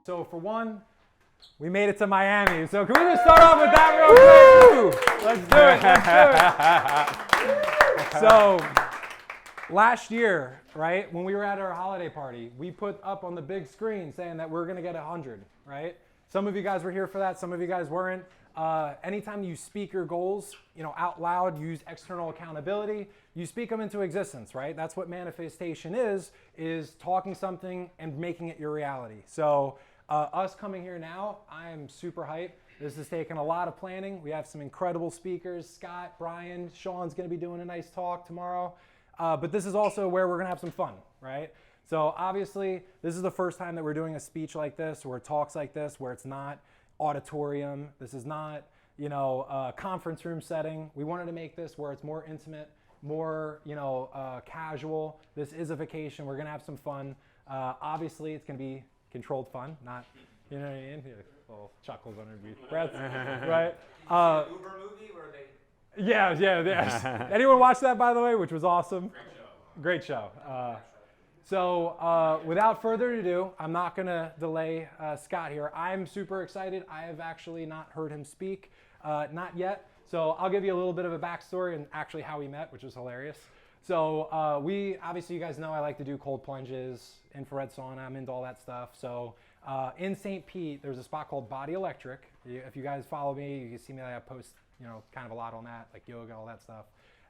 So for one, we made it to Miami. So can we just start off with that real quick? Let's do it. So last year, right, when we were at our holiday party, we put up on the big screen saying that we're going to get 100, right? Some of you guys were here for that. Some of you guys weren't. Anytime you speak your goals, out loud, use external accountability, you speak them into existence, right? That's what manifestation is talking something and making it your reality. So us coming here now, I am super hyped. This has taken a lot of planning. We have some incredible speakers, Scott, Brian, Sean's gonna be doing a nice talk tomorrow. But this is also where we're gonna have some fun, right? So obviously, this is the first time that we're doing a speech like this or talks like this where it's not auditorium. This is not, a conference room setting. We wanted to make this where it's more intimate, more, casual. This is a vacation. We're gonna have some fun. Obviously, it's gonna be controlled fun, not, you know what I mean? Little chuckles underneath breath, right? Uber movie where they... Yeah. Anyone watch that, by the way, which was awesome? Great show. So without further ado, I'm not going to delay Scott here. I'm super excited. I have actually not heard him speak, not yet. So I'll give you a little bit of a backstory and actually how we met, which was hilarious. So obviously you guys know I like to do cold plunges, infrared sauna, I'm into all that stuff. So in St. Pete, there's a spot called Body Electric. If you guys follow me, you can see me, I post, kind of a lot on that, like yoga, all that stuff.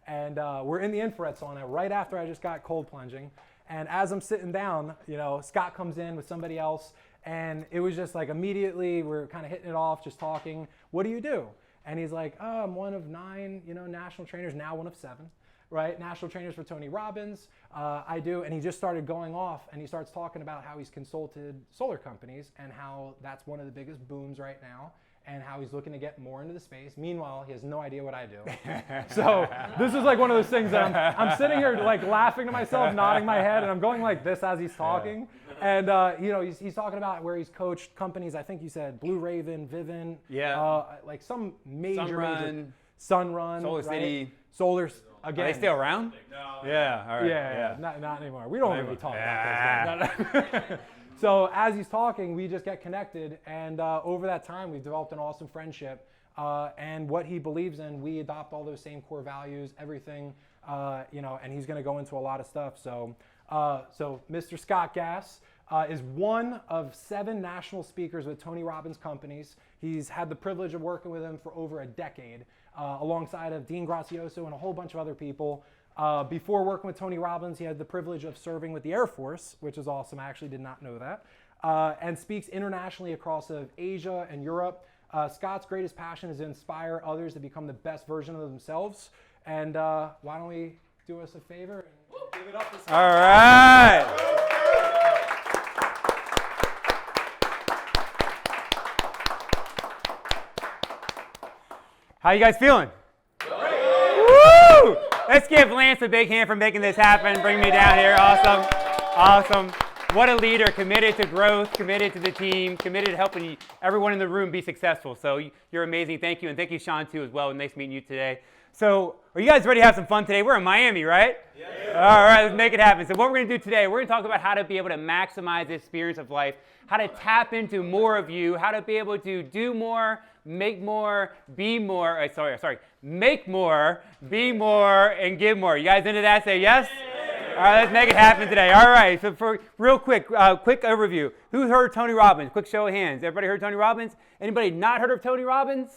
And we're in the infrared sauna right after I just got cold plunging. And as I'm sitting down, Scott comes in with somebody else, and it was just like immediately we're kind of hitting it off, just talking. What do you do? And he's like, oh, I'm one of 9, national trainers, now one of 7. Right, national trainers for Tony Robbins, I do, and he just started going off, and he starts talking about how he's consulted solar companies and how that's one of the biggest booms right now, and how he's looking to get more into the space. Meanwhile, he has no idea what I do. So this is like one of those things that I'm sitting here like laughing to myself, nodding my head, and I'm going like this as he's talking. And he's talking about where he's coached companies. I think you said Blue Raven, Vivint, like some major Sunrun, Solar right? City, Solar. Again. Are they still around? No. Yeah, all right. Yeah. Not anymore. We don't really talk about those guys. So as he's talking, we just get connected, and over that time, we've developed an awesome friendship. And what he believes in, we adopt all those same core values, everything, and he's going to go into a lot of stuff. So Mr. Scott Gass is one of 7 national speakers with Tony Robbins companies. He's had the privilege of working with him for over a decade. Alongside of Dean Grazioso and a whole bunch of other people. Before working with Tony Robbins, he had the privilege of serving with the Air Force, which is awesome. I actually did not know that. And speaks internationally across Asia and Europe. Scott's greatest passion is to inspire others to become the best version of themselves. And why don't we do us a favor and give it up to Scott. All right. How you guys feeling? Woo! Let's give Lance a big hand for making this happen, bringing me down here. Awesome. What a leader, committed to growth, committed to the team, committed to helping everyone in the room be successful. So you're amazing. Thank you. And thank you, Sean, too, as well. Nice meeting you today. So are you guys ready to have some fun today? We're in Miami, right? Yeah. All right, let's make it happen. So what we're going to do today, we're going to talk about how to be able to maximize the experience of life, how to tap into more of you, how to be able to do more, make more, be more. Make more, be more, and give more. You guys into that? Say yes? Yeah. All right, let's make it happen today. All right, so for real quick overview. Who's heard of Tony Robbins? Quick show of hands. Everybody heard Tony Robbins? Anybody not heard of Tony Robbins?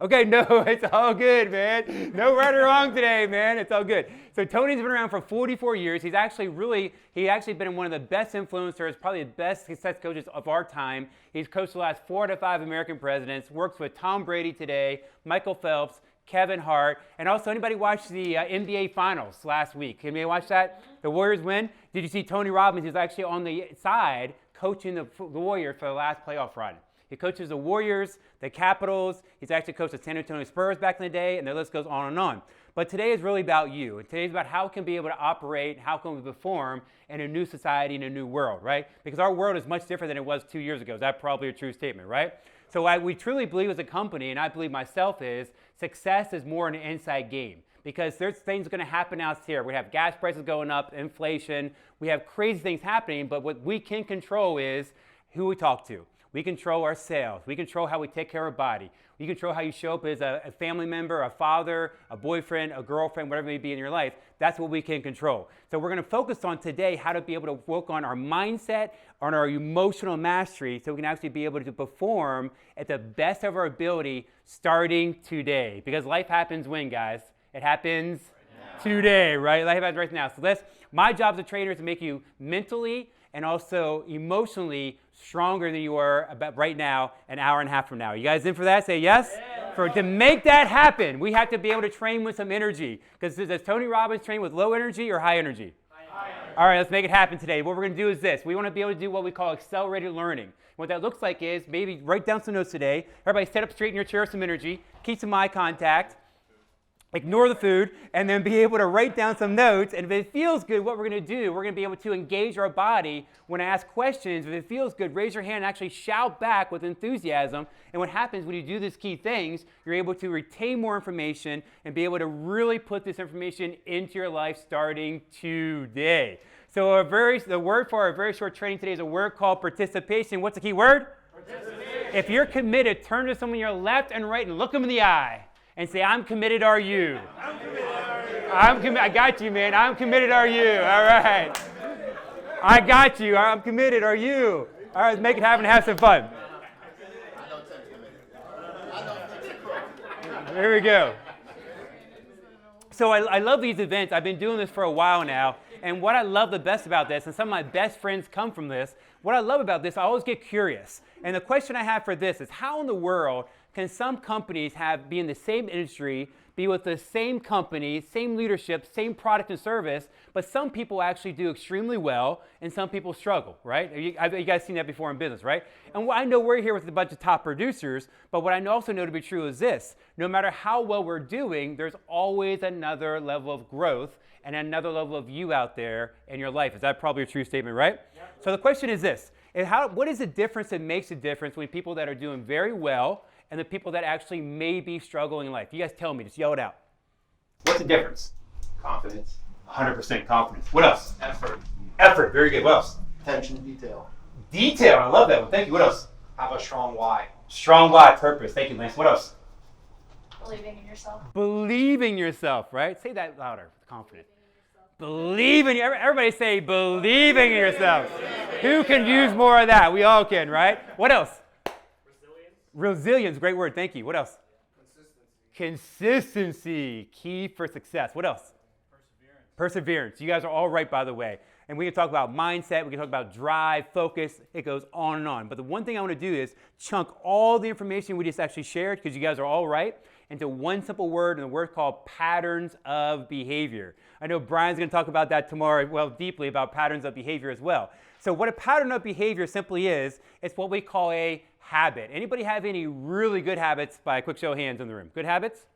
Okay, no, it's all good, man. No right or wrong today, man. It's all good. So Tony's been around for 44 years. He's actually been one of the best influencers, probably the best success coaches of our time. He's coached the last 4 out of 5 American presidents, works with Tom Brady today, Michael Phelps, Kevin Hart, and also anybody watched the NBA Finals last week? Anybody watch that? The Warriors win. Did you see Tony Robbins? He's actually on the side coaching the Warriors for the last playoff run. He coaches the Warriors, the Capitals. He's actually coached the San Antonio Spurs back in the day, and the list goes on and on. But today is really about you. And today is about how we can be able to operate, how can we perform in a new society, in a new world, right? Because our world is much different than it was 2 years ago. Is that probably a true statement, right? So what we truly believe as a company, and I believe myself, is success is more an inside game. Because there's things going to happen out here. We have gas prices going up, inflation. We have crazy things happening, but what we can control is who we talk to. We control our sales. We control how we take care of our body. We control how you show up as a family member, a father, a boyfriend, a girlfriend, whatever it may be in your life. That's what we can control. So we're going to focus on today how to be able to work on our mindset, on our emotional mastery, so we can actually be able to perform at the best of our ability starting today. Because life happens when, guys? It happens today, right? Life happens right now. So my job as a trainer is to make you mentally and also emotionally stronger than you are about right now, an hour and a half from now. You guys in for that? Say yes? Yeah. To make that happen, we have to be able to train with some energy. Because does Tony Robbins train with low energy or high energy? High energy. All right, let's make it happen today. What we're going to do is this. We want to be able to do what we call accelerated learning. What that looks like is maybe write down some notes today. Everybody sit up straight in your chair with some energy. Keep some eye contact. Ignore the food, and then be able to write down some notes. And if it feels good, what we're going to do, we're going to be able to engage our body when I ask questions. If it feels good, raise your hand and actually shout back with enthusiasm. And what happens when you do these key things, you're able to retain more information and be able to really put this information into your life starting today. So the word for our very short training today is a word called participation. What's the key word? Participation. If you're committed, turn to someone on your left and right and look them in the eye. And say, I'm committed, are you? I'm committed, are you? I got you, man. I'm committed, are you? All right. I got you. I'm committed, are you? All right, let's make it happen and have some fun. There we go. So I love these events. I've been doing this for a while now. And what I love the best about this, and some of my best friends come from this, what I love about this, I always get curious. And the question I have for this is, how in the world can some companies be in the same industry, be with the same company, same leadership, same product and service, but some people actually do extremely well and some people struggle, right? You guys seen that before in business, right? And I know we're here with a bunch of top producers, but what I also know to be true is this: no matter how well we're doing, there's always another level of growth and another level of you out there in your life. Is that probably a true statement, right? Yeah. So the question is this: what is the difference that makes a difference between people that are doing very well and the people that actually may be struggling in life? You guys tell me, just yell it out. What's the difference? Confidence. 100% confidence. What else? Effort. Effort, very good. What else? Attention to detail. Detail, I love that one. Thank you. What else? Have a strong why. Strong why, purpose. Thank you, Lance. What else? Believing in yourself. Believing yourself, right? Say that louder, confident. Believe in you. Everybody say believing in yourself. Who can use more of that? We all can, right? What else? Resilience, great word, thank you. What else? Consistency, key for success. What else? Perseverance. You guys are all right, by the way. And we can talk about mindset, we can talk about drive, focus, it goes on and on. But the one thing I want to do is chunk all the information we just actually shared, because you guys are all right, into one simple word, and the word called patterns of behavior. I know Brian's going to talk about that tomorrow, deeply about patterns of behavior as well. So what a pattern of behavior simply is, it's what we call a habit. Anybody have any really good habits by a quick show of hands in the room? Good habits?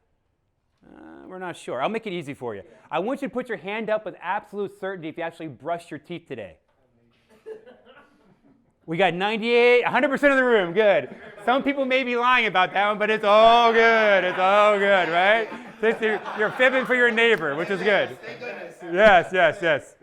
We're not sure. I'll make it easy for you. I want you to put your hand up with absolute certainty if you actually brushed your teeth today. We got 98, 100% of the room. Good. Some people may be lying about that one, but it's all good. It's all good, right? You're fibbing for your neighbor, which is good. Yes.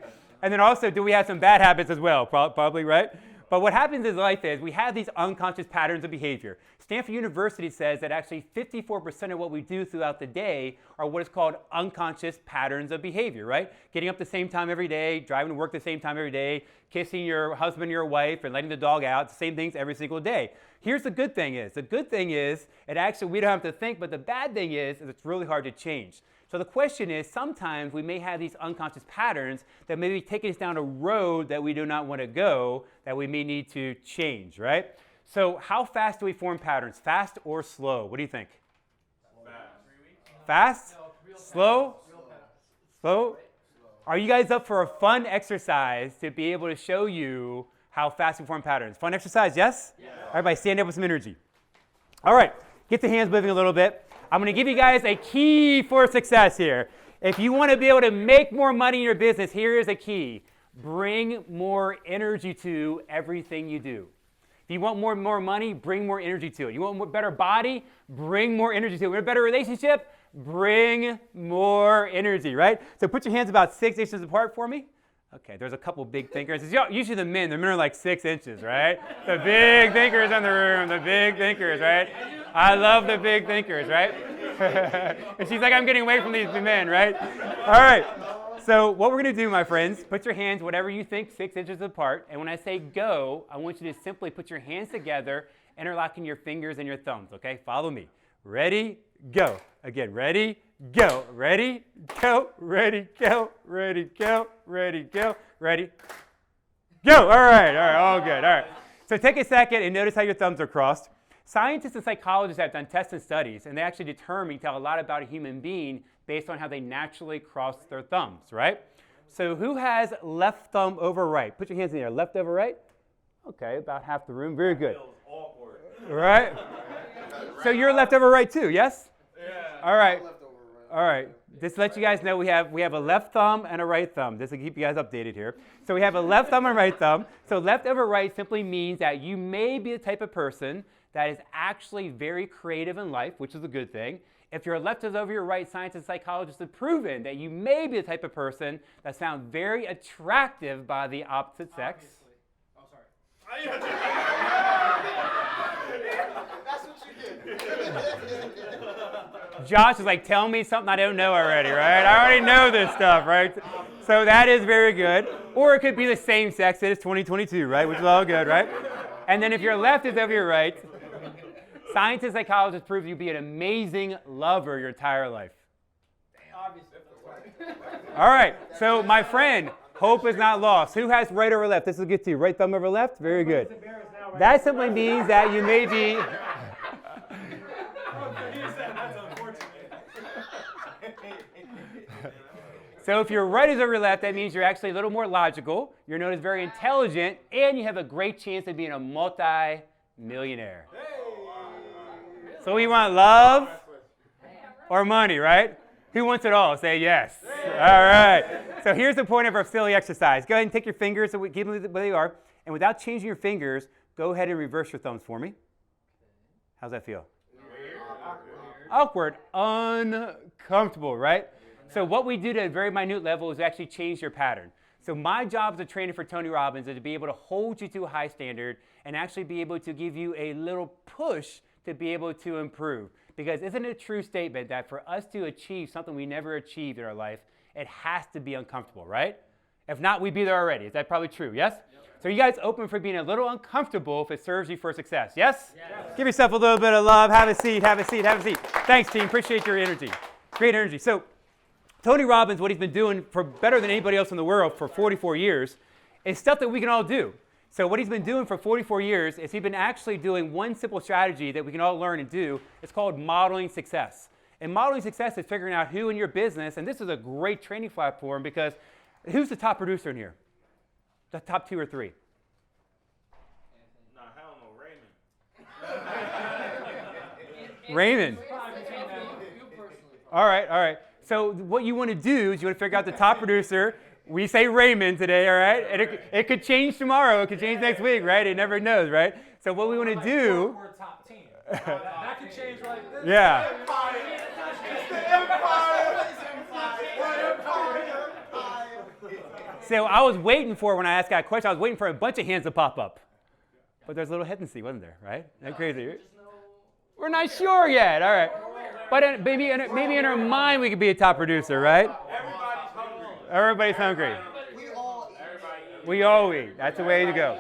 And then also, do we have some bad habits as well? Probably, right? But what happens in life is we have these unconscious patterns of behavior. Stanford University says that actually 54% of what we do throughout the day are what is called unconscious patterns of behavior, right? Getting up the same time every day, driving to work the same time every day, kissing your husband or your wife, and letting the dog out, the same things every single day. Here's the good thing is, it actually, we don't have to think, but the bad thing is it's really hard to change. So the question is, sometimes we may have these unconscious patterns that may be taking us down a road that we do not want to go, that we may need to change, right? So how fast do we form patterns? Fast or slow? What do you think? Fast? Slow? Slow? Are you guys up for a fun exercise to be able to show you how fast we form patterns? Fun exercise, yes? Everybody stand up with some energy. All right, get the hands moving a little bit. I'm going to give you guys a key for success here. If you want to be able to make more money in your business, here is a key. Bring more energy to everything you do. If you want more money, bring more energy to it. You want a better body? Bring more energy to it. You want a better relationship? Bring more energy, right? So put your hands about 6 inches apart for me. Okay, there's a couple big thinkers. Usually the men are like 6 inches, right? The big thinkers in the room, the big thinkers, right? I love the big thinkers, right? And she's like, I'm getting away from these men, right? All right, so what we're going to do, my friends, put your hands whatever you think 6 inches apart. And when I say go, I want you to simply put your hands together, interlocking your fingers and your thumbs, okay? Follow me. Ready, go. Again, ready, go. Ready, go. Ready, go. Ready, go. Ready, go. Ready, go. All right, all good. All right. So take a second and notice how your thumbs are crossed. Scientists and psychologists have done tests and studies, and they actually tell a lot about a human being based on how they naturally cross their thumbs, right? So who has left thumb over right? Put your hands in the air. Left over right? Okay, about half the room. Very good. Right? So you're left over right too, yes? Yeah. All right. All right. Just to let you guys know, we have a left thumb and a right thumb. Just to keep you guys updated here. So we have a left thumb and right thumb. So left over right simply means that you may be the type of person that is actually very creative in life, which is a good thing. If your left is over your right, scientists and psychologists have proven that you may be the type of person that sounds very attractive by the opposite sex. That's what you did. Josh is like, tell me something I don't know already, right? I already know this stuff, right? So that is very good. Or it could be the same sex. It is 2022, right? Which is all good, right? And then if your left is over your right, scientists and psychologists prove you'll be an amazing lover your entire life. All right. So my friend, hope is not lost. Who has right over left? This will get to you. Right thumb over left? Very good. That simply means that you may be... So if your right is over your left, that means you're actually a little more logical, you're known as very intelligent, and you have a great chance of being a multi-millionaire. So we want love or money, right? Who wants it all? Say yes. All right. So here's the point of our silly exercise. Go ahead and take your fingers, so keep them where they are, and without changing your fingers, go ahead and reverse your thumbs for me. How's that feel? Awkward. Uncomfortable, right? So what we do to a very minute level is actually change your pattern. So my job as a trainer for Tony Robbins is to be able to hold you to a high standard and actually be able to give you a little push to be able to improve. Because isn't it a true statement that for us to achieve something we never achieved in our life, it has to be uncomfortable, right? If not, we'd be there already. Is that probably true? Yes? Yep. So you guys open for being a little uncomfortable if it serves you for success? Yes? Yes. Give yourself a little bit of love. Have a seat, have a seat, have a seat. Thanks, team. Appreciate your energy. Great energy. So Tony Robbins, what he's been doing for better than anybody else in the world for 44 years is stuff that we can all do. So what he's been doing for 44 years is he's been actually doing one simple strategy that we can all learn and do. It's called modeling success. And modeling success is figuring out who in your business, and this is a great training platform because who's the top producer in here? The top 2 or 3? No, hell no, Raymond. Raymond. All right. So what you want to do is you want to figure out the top producer. We say Raymond today, all right? And it could change tomorrow. It could change next week, right? It never knows, right? So what we want to do... We're a top team. That could change like this. Yeah. So I was waiting for, when I asked that question, I was waiting for a bunch of hands to pop up. But there's a little hesitancy, wasn't there, right? Isn't that crazy? We're not sure yet, all right. But maybe in our mind we could be a top producer, right? Everybody's hungry. We all eat. That's the way to go.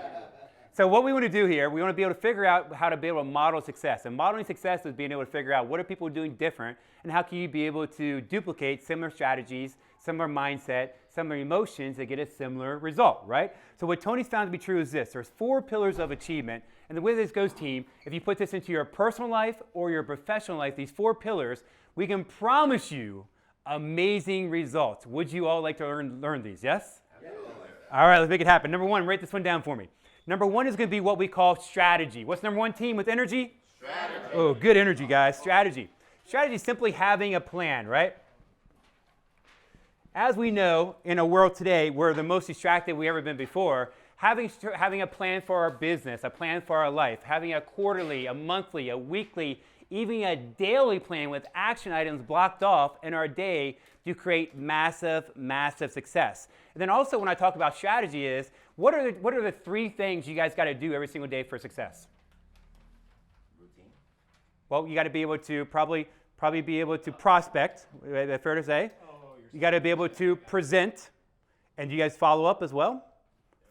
So what we want to do here, we want to be able to figure out how to be able to model success. And modeling success is being able to figure out what are people doing different and how can you be able to duplicate similar strategies, similar mindset, similar emotions to get a similar result, right? So what Tony's found to be true is this. There's 4 pillars of achievement. And the way this goes, team, if you put this into your personal life or your professional life, these 4 pillars, we can promise you amazing results. Would you all like to learn these? Yes? Absolutely. All right, let's make it happen. Number 1, write this one down for me. Number 1 is going to be what we call strategy. What's number 1, team, with energy? Strategy. Oh, good energy, guys. Strategy. Strategy is simply having a plan, right? As we know, in a world today, we're the most distracted we've ever been before. Having a plan for our business, a plan for our life, having a quarterly, a monthly, a weekly, even a daily plan with action items blocked off in our day to create massive, massive success. And then also when I talk about strategy is, what are the 3 things you guys got to do every single day for success? Routine. Well, you got to be able to probably be able to prospect, is that fair to say? You got to be able to present, and you guys follow up as well?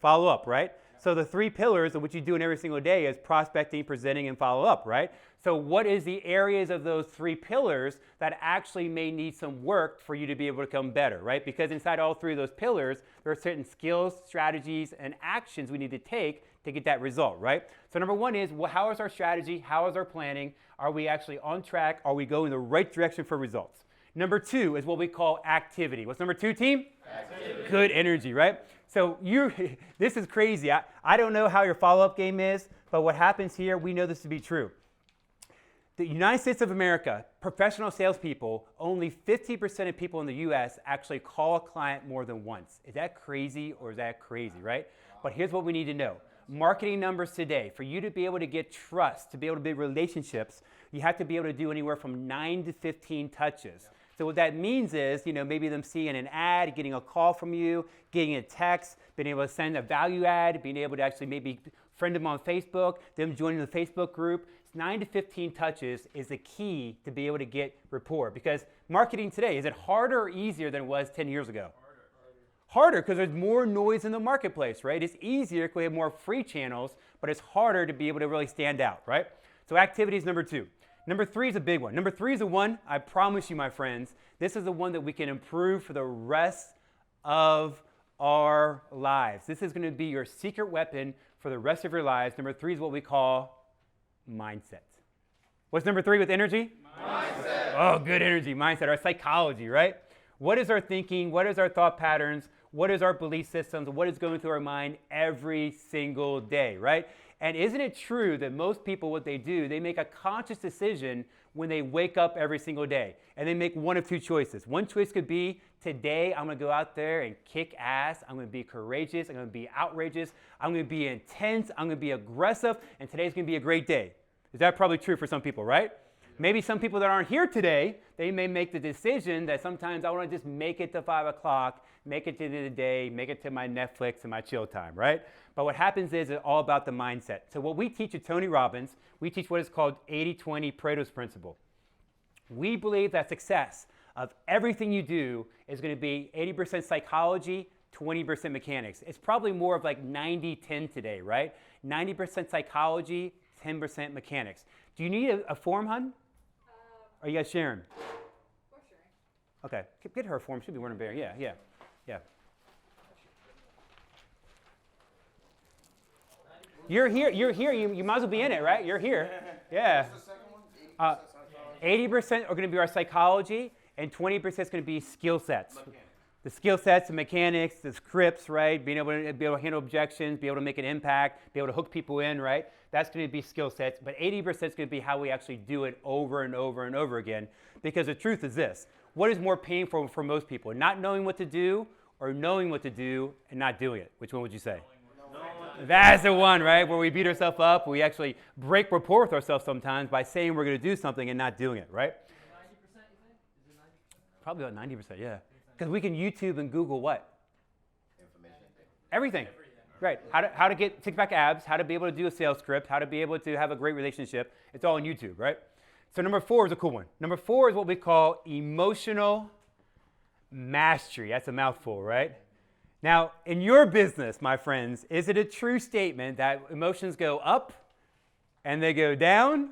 Follow up, right? So the 3 pillars of what you do in every single day is prospecting, presenting, and follow up, right? So what is the areas of those 3 pillars that actually may need some work for you to be able to become better, right? Because inside all 3 of those pillars, there are certain skills, strategies, and actions we need to take to get that result, right? So number 1 is, well, how is our strategy? How is our planning? Are we actually on track? Are we going in the right direction for results? Number 2 is what we call activity. What's number 2, team? Activity. Good energy, right? So this is crazy. I don't know how your follow-up game is, but what happens here, we know this to be true. The United States of America, professional salespeople, only 50% of people in the US actually call a client more than once. Is that crazy or is that crazy, right? But here's what we need to know. Marketing numbers today, for you to be able to get trust, to be able to build relationships, you have to be able to do anywhere from 9 to 15 touches. So what that means is, maybe them seeing an ad, getting a call from you, getting a text, being able to send a value ad, being able to actually maybe friend them on Facebook, them joining the Facebook group. 9 to 15 touches is the key to be able to get rapport. Because marketing today, is it harder or easier than it was 10 years ago? Harder, because there's more noise in the marketplace, right? It's easier because we have more free channels, but it's harder to be able to really stand out, right? So activity is number 2. Number 3 is a big one. Number 3 is the one, I promise you, my friends, this is the one that we can improve for the rest of our lives. This is going to be your secret weapon for the rest of your lives. Number 3 is what we call mindset. What's number 3 with energy? Mindset. Oh, good energy, mindset, our psychology, right? What is our thinking? What is our thought patterns? What is our belief systems? What is going through our mind every single day, right? And isn't it true that most people, what they do, they make a conscious decision when they wake up every single day. And they make one of 2 choices. One choice could be, today I'm going to go out there and kick ass. I'm going to be courageous. I'm going to be outrageous. I'm going to be intense. I'm going to be aggressive. And today's going to be a great day. Is that probably true for some people, right? Maybe some people that aren't here today, they may make the decision that sometimes I want to just make it to 5 o'clock, make it to the end of the day, make it to my Netflix and my chill time, right? But what happens is it's all about the mindset. So what we teach at Tony Robbins, we teach what is called 80-20 Pareto's principle. We believe that success of everything you do is going to be 80% psychology, 20% mechanics. It's probably more of like 90-10 today, right? 90% psychology, 10% mechanics. Do you need a form, hun? Are you guys sharing? We're sharing. Okay, get her a form. She'll be wearing a bear. Yeah. You're here. You might as well be in it, right? You're here. Yeah. 80% are going to be our psychology, and 20% is going to be skill sets. The skill sets, the mechanics, the scripts, right? Being able to handle objections, be able to make an impact, be able to hook people in, right? That's going to be skill sets. But 80% is going to be how we actually do it over and over and over again. Because the truth is this: what is more painful for most people? Not knowing what to do, or knowing what to do and not doing it? Which one would you say? That's the one, right? Where we beat ourselves up, we actually break rapport with ourselves sometimes by saying we're going to do something and not doing it, right? 90%, you think? Is it 90%? Probably about 90%, yeah. Because we can YouTube and Google what? Information. Everything. Right. How to get six-pack abs, how to be able to do a sales script, how to be able to have a great relationship. It's all on YouTube, right? So number 4 is a cool one. Number 4 is what we call emotional mastery. That's a mouthful, right? Now, in your business, my friends, is it a true statement that emotions go up and they go down,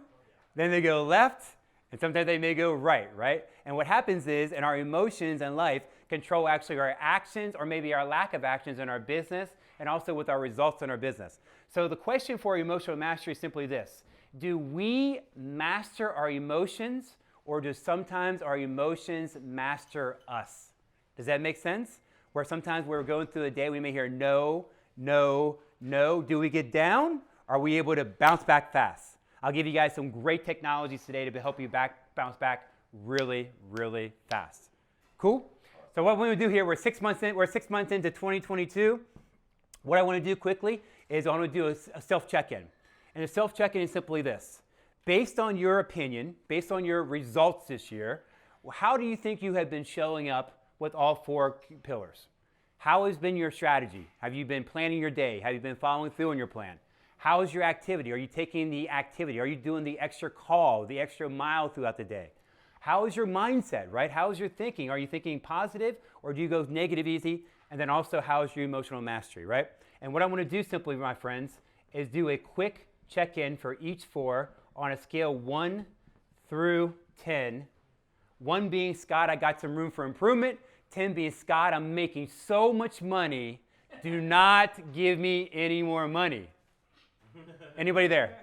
then they go left, and sometimes they may go right? And what happens is, in our emotions and life, control actually our actions or maybe our lack of actions in our business and also with our results in our business. So the question for emotional mastery is simply this: do we master our emotions, or do sometimes our emotions master us? Does that make sense? Where sometimes we're going through the day, we may hear no, no, no. Do we get down? Are we able to bounce back fast? I'll give you guys some great technologies today to help you bounce back really, really fast. Cool? So what we're going to do here, we're 6 months into 2022. What I want to do quickly is I want to do a self check-in. And the self check-in is simply this: based on your opinion, based on your results this year, how do you think you have been showing up with all 4 pillars? How has been your strategy? Have you been planning your day? Have you been following through on your plan? How is your activity? Are you taking the activity? Are you doing the extra call, the extra mile throughout the day? How is your mindset, right? How is your thinking? Are you thinking positive or do you go negative easy? And then also, how is your emotional mastery, right? And what I want to do simply, my friends, is do a quick check-in for each 4 on a scale 1 through 10. 1 being, Scott, I got some room for improvement. 10 being, Scott, I'm making so much money. Do not give me any more money. Anybody there?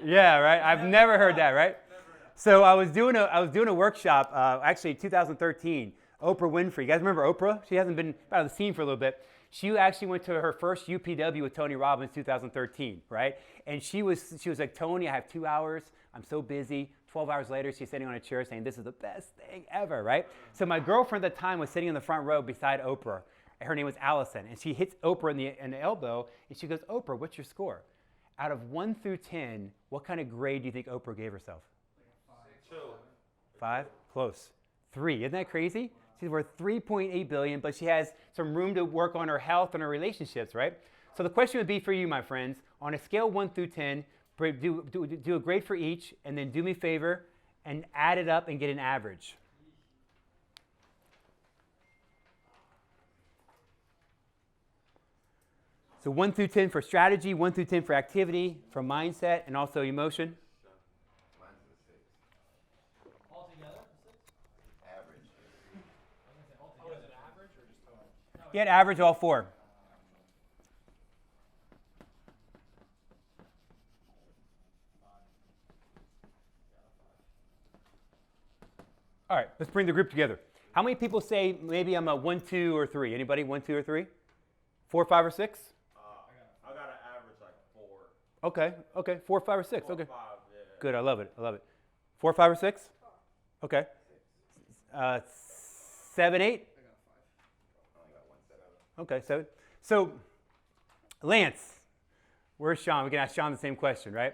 Yeah, right? I've never heard that, right? So I was doing a workshop, actually 2013. Oprah Winfrey. You guys remember Oprah? She hasn't been out of the scene for a little bit. She actually went to her first UPW with Tony Robbins 2013, right? And she was like, Tony, I have 2 hours. I'm so busy. 12 hours later, she's sitting on a chair saying, this is the best thing ever, right? So my girlfriend at the time was sitting in the front row beside Oprah. Her name was Allison. And she hits Oprah in the elbow, and she goes, Oprah, what's your score? Out of 1 through 10, what kind of grade do you think Oprah gave herself? 5? Close. 3. Isn't that crazy? She's worth $3.8 billion, but she has some room to work on her health and her relationships, right? So the question would be for you, my friends, on a scale 1 through 10, do a grade for each, and then do me a favor and add it up and get an average. So 1 through 10 for strategy, 1 through 10 for activity, for mindset, and also emotion. Mine's a 6. Altogether, 6? Average. Altogether. Is it average or just total? Yeah, average all 4. All right, let's bring the group together. How many people say maybe I'm a 1, 2, or 3? Anybody 1, 2, or 3? 4, 5, or 6? I got an average like 4. Okay. 4, 5, or 6. 4, Okay. 5, yeah. Good. I love it. 4, 5, or 6? Okay. 7, 8? I only got 1 7. Okay, 7. So, Lance, where's Sean? We can ask Sean the same question, right?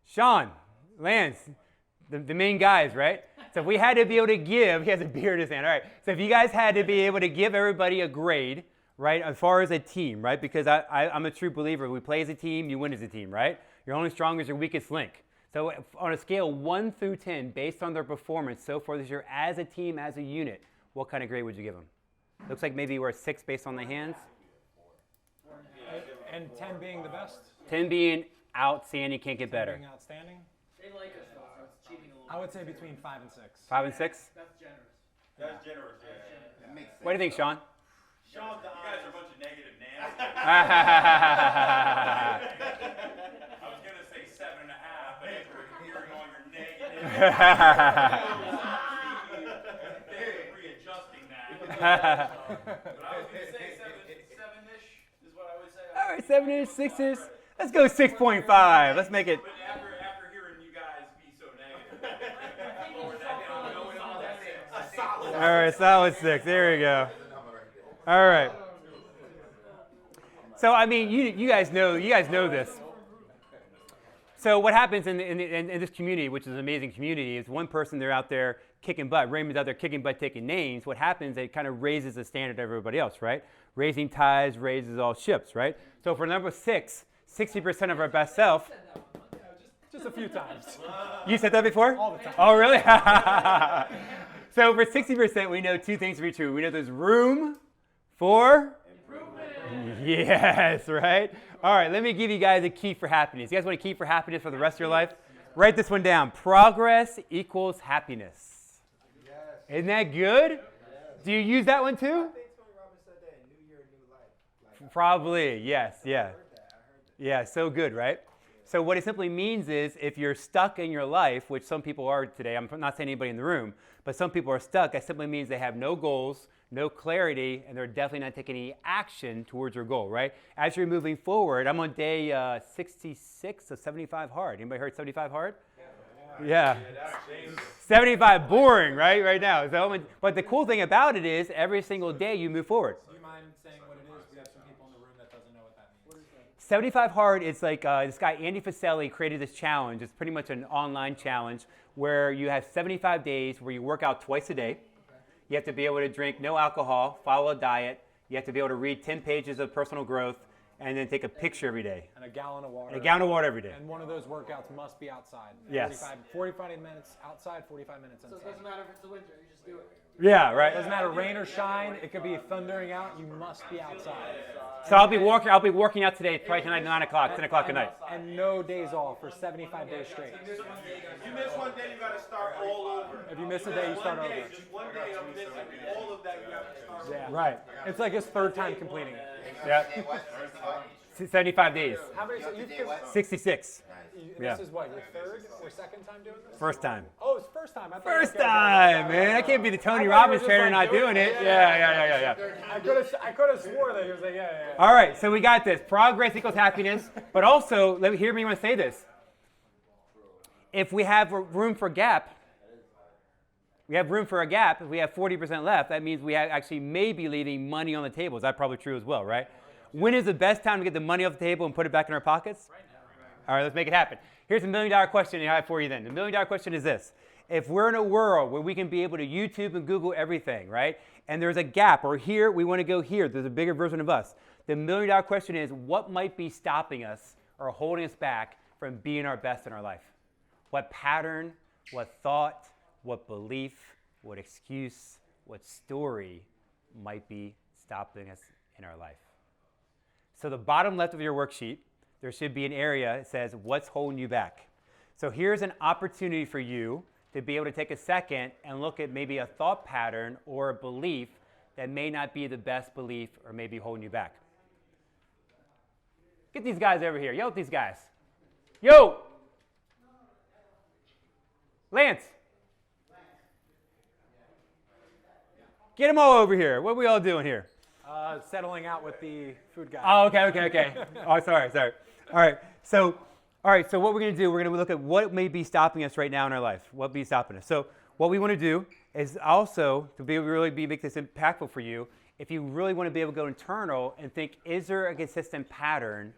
Sean, Lance, the main guys, right? So if we had to be able to give, he has a beer in his hand. All right. So if you guys had to be able to give everybody a grade, right, as far as a team, right? Because I'm a true believer. We play as a team, you win as a team, right? You're only strong as your weakest link. So on a scale 1 through 10, based on their performance so far this year as a team, as a unit, what kind of grade would you give them? Looks like maybe we're a 6 based on the hands. And 10 being the best? 10 being outstanding, can't get 10 better. being outstanding? They like us though, so it's cheating a little. I would say between 5 and 6. 5 and 6? That's generous. That's generous, yeah. That makes sense. What do you think, Sean? Sean, you guys are a bunch of negative Nancy. I was going to say 7.5, but after hearing all your negatives, readjusting that. But I was going to say 7-ish is what I would say. All right, 7-ish, 6-ish. Let's go 6.5. Let's make it. But after hearing you guys be so negative, lower that down, going on that 6. All right, solid 6. There we go. All right. So I mean, you guys know this. So what happens in this community, which is an amazing community, is one person they're out there kicking butt. Raymond's out there kicking butt, taking names. What happens? It kind of raises the standard of everybody else, right? Raising tides raises all ships, right? So for number 6, 60% of our best self. Just a few times. You said that before? All the time. Oh, really? So for 60%, we know 2 things to be true. We know there's room for improvement. Yes, right? All right, let me give you guys a key for happiness. You guys want a key for happiness for the rest of your life? Write this one down. Progress equals happiness. Yes. Isn't that good? Yes. Do you use that one too? I think Tony Robbins said that in New Year, New Life. Like, Probably, yes, yeah. I heard that. Yeah, so good, right? So what it simply means is if you're stuck in your life, which some people are today, I'm not saying anybody in the room, but some people are stuck, that simply means they have no goals, no clarity, and they're definitely not taking any action towards your goal, right? As you're moving forward, I'm on day 66 of 75 hard. Anybody heard 75 hard? Yeah. 75 boring, right? Right now. So, but the cool thing about it is every single day you move forward. Do you mind saying what it is? We have some people in the room that doesn't know what that means. 75 Hard is like this guy, Andy Fuseli, created this challenge. It's pretty much an online challenge where you have 75 days where you work out twice a day. You have to be able to drink no alcohol, follow a diet. You have to be able to read 10 pages of personal growth, and then take a picture every day. And a gallon of water. And a gallon of water every day. And one of those workouts must be outside. Yes. 45 minutes outside, 45 minutes So inside. it doesn't matter if it's the winter, you just do it. Yeah, right. Doesn't matter rain or shine. It could be thundering out. You must be outside. So I'll be working out today, probably tonight, 9 o'clock, 10 o'clock at night. And no days off for 75 days straight. If you miss one day, you got to start all over. If you miss a day, you start over. Just one day of missing all of that, you have to start over. Yeah. Right. It's like his third time completing it. Yeah. 75 days. How many? So you've 66. This is what, your third or second time doing this? First time. Oh, it's first time. I thought First okay. time, man. I can't be the Tony I thought you Robbins were just, trainer like, not doing it. Yeah. I could have swore that he was like, yeah. All right, so we got this. Progress equals happiness. But also, let me hear me when I say this. If we have room for gap, we have room for a gap. If we have 40% left, that means we actually may be leaving money on the table. Is that probably true as well, right? When is the best time to get the money off the table and put it back in our pockets? All right, let's make it happen. Here's a $1 million question I have for you then. The $1 million question is this. If we're in a world where we can be able to YouTube and Google everything, right? And there's a gap, or here, we want to go here. There's a bigger version of us. The $1 million question is, what might be stopping us or holding us back from being our best in our life? What pattern, what thought, what belief, what excuse, what story might be stopping us in our life? So the bottom left of your worksheet, there should be an area that says, what's holding you back? So here's an opportunity for you to be able to take a second and look at maybe a thought pattern or a belief that may not be the best belief or maybe holding you back. Get these guys over here. Yo, these guys. Yo! Lance. Get them all over here. What are we all doing here? Settling out with the food guy. Oh, okay. Oh, sorry. All right, so what we're going to do, we're going to look at what may be stopping us right now in our life. What be stopping us? So what we want to do is also, to make this impactful for you, if you really want to be able to go internal and think, is there a consistent pattern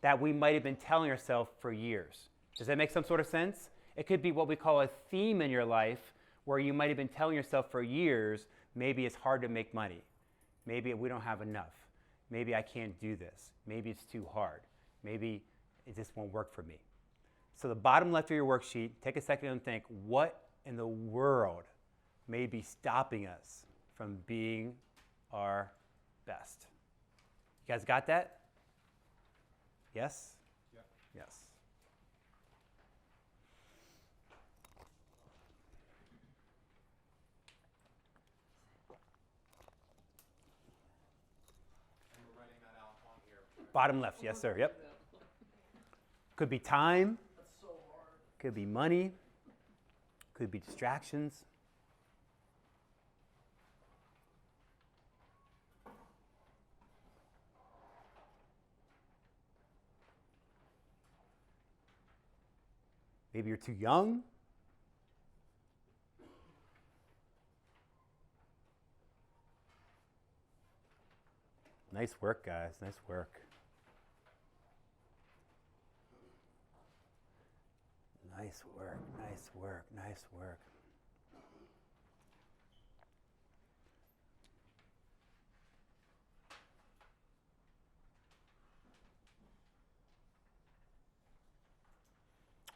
that we might have been telling ourselves for years? Does that make some sort of sense? It could be what we call a theme in your life where you might have been telling yourself for years, maybe it's hard to make money. Maybe we don't have enough. Maybe I can't do this. Maybe it's too hard. Maybe it just won't work for me. So the bottom left of your worksheet, take a second and think, what in the world may be stopping us from being our best? You guys got that? Yes? Yep. Yes. Bottom left, yes, sir. Yep. Could be time. Could be money. Could be distractions. Maybe you're too young. Nice work, guys. Nice work. Nice work.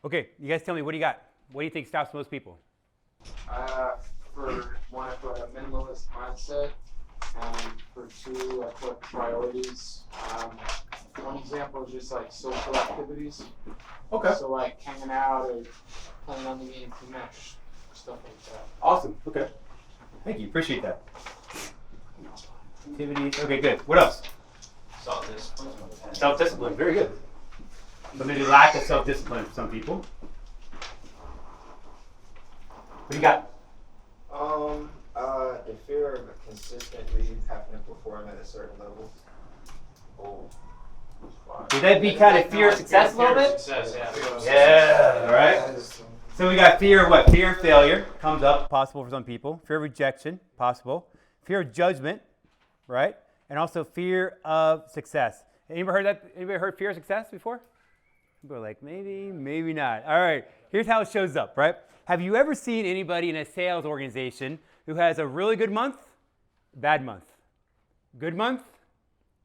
Okay, you guys tell me, what do you got? What do you think stops most people? For one, I put a minimalist mindset. For two, I put priorities. One example is just like social activities. Okay. So like hanging out or playing on the game too much, stuff like that. Awesome. Okay. Thank you. Appreciate that. Activities. Okay, good. What else? Self-discipline. Self-discipline. Very good. So maybe lack of self-discipline for some people. What do you got? The fear of consistently having to perform at a certain level. Would that be kind of fear of success a little bit? Success, yeah. Yeah. All right. So we got fear of what? Fear of failure comes up, possible for some people. Fear of rejection, possible. Fear of judgment, right? And also fear of success. Anybody heard fear of success before? People are like, maybe, maybe not. All right, here's how it shows up, right? Have you ever seen anybody in a sales organization who has a really good month, bad month? Good month,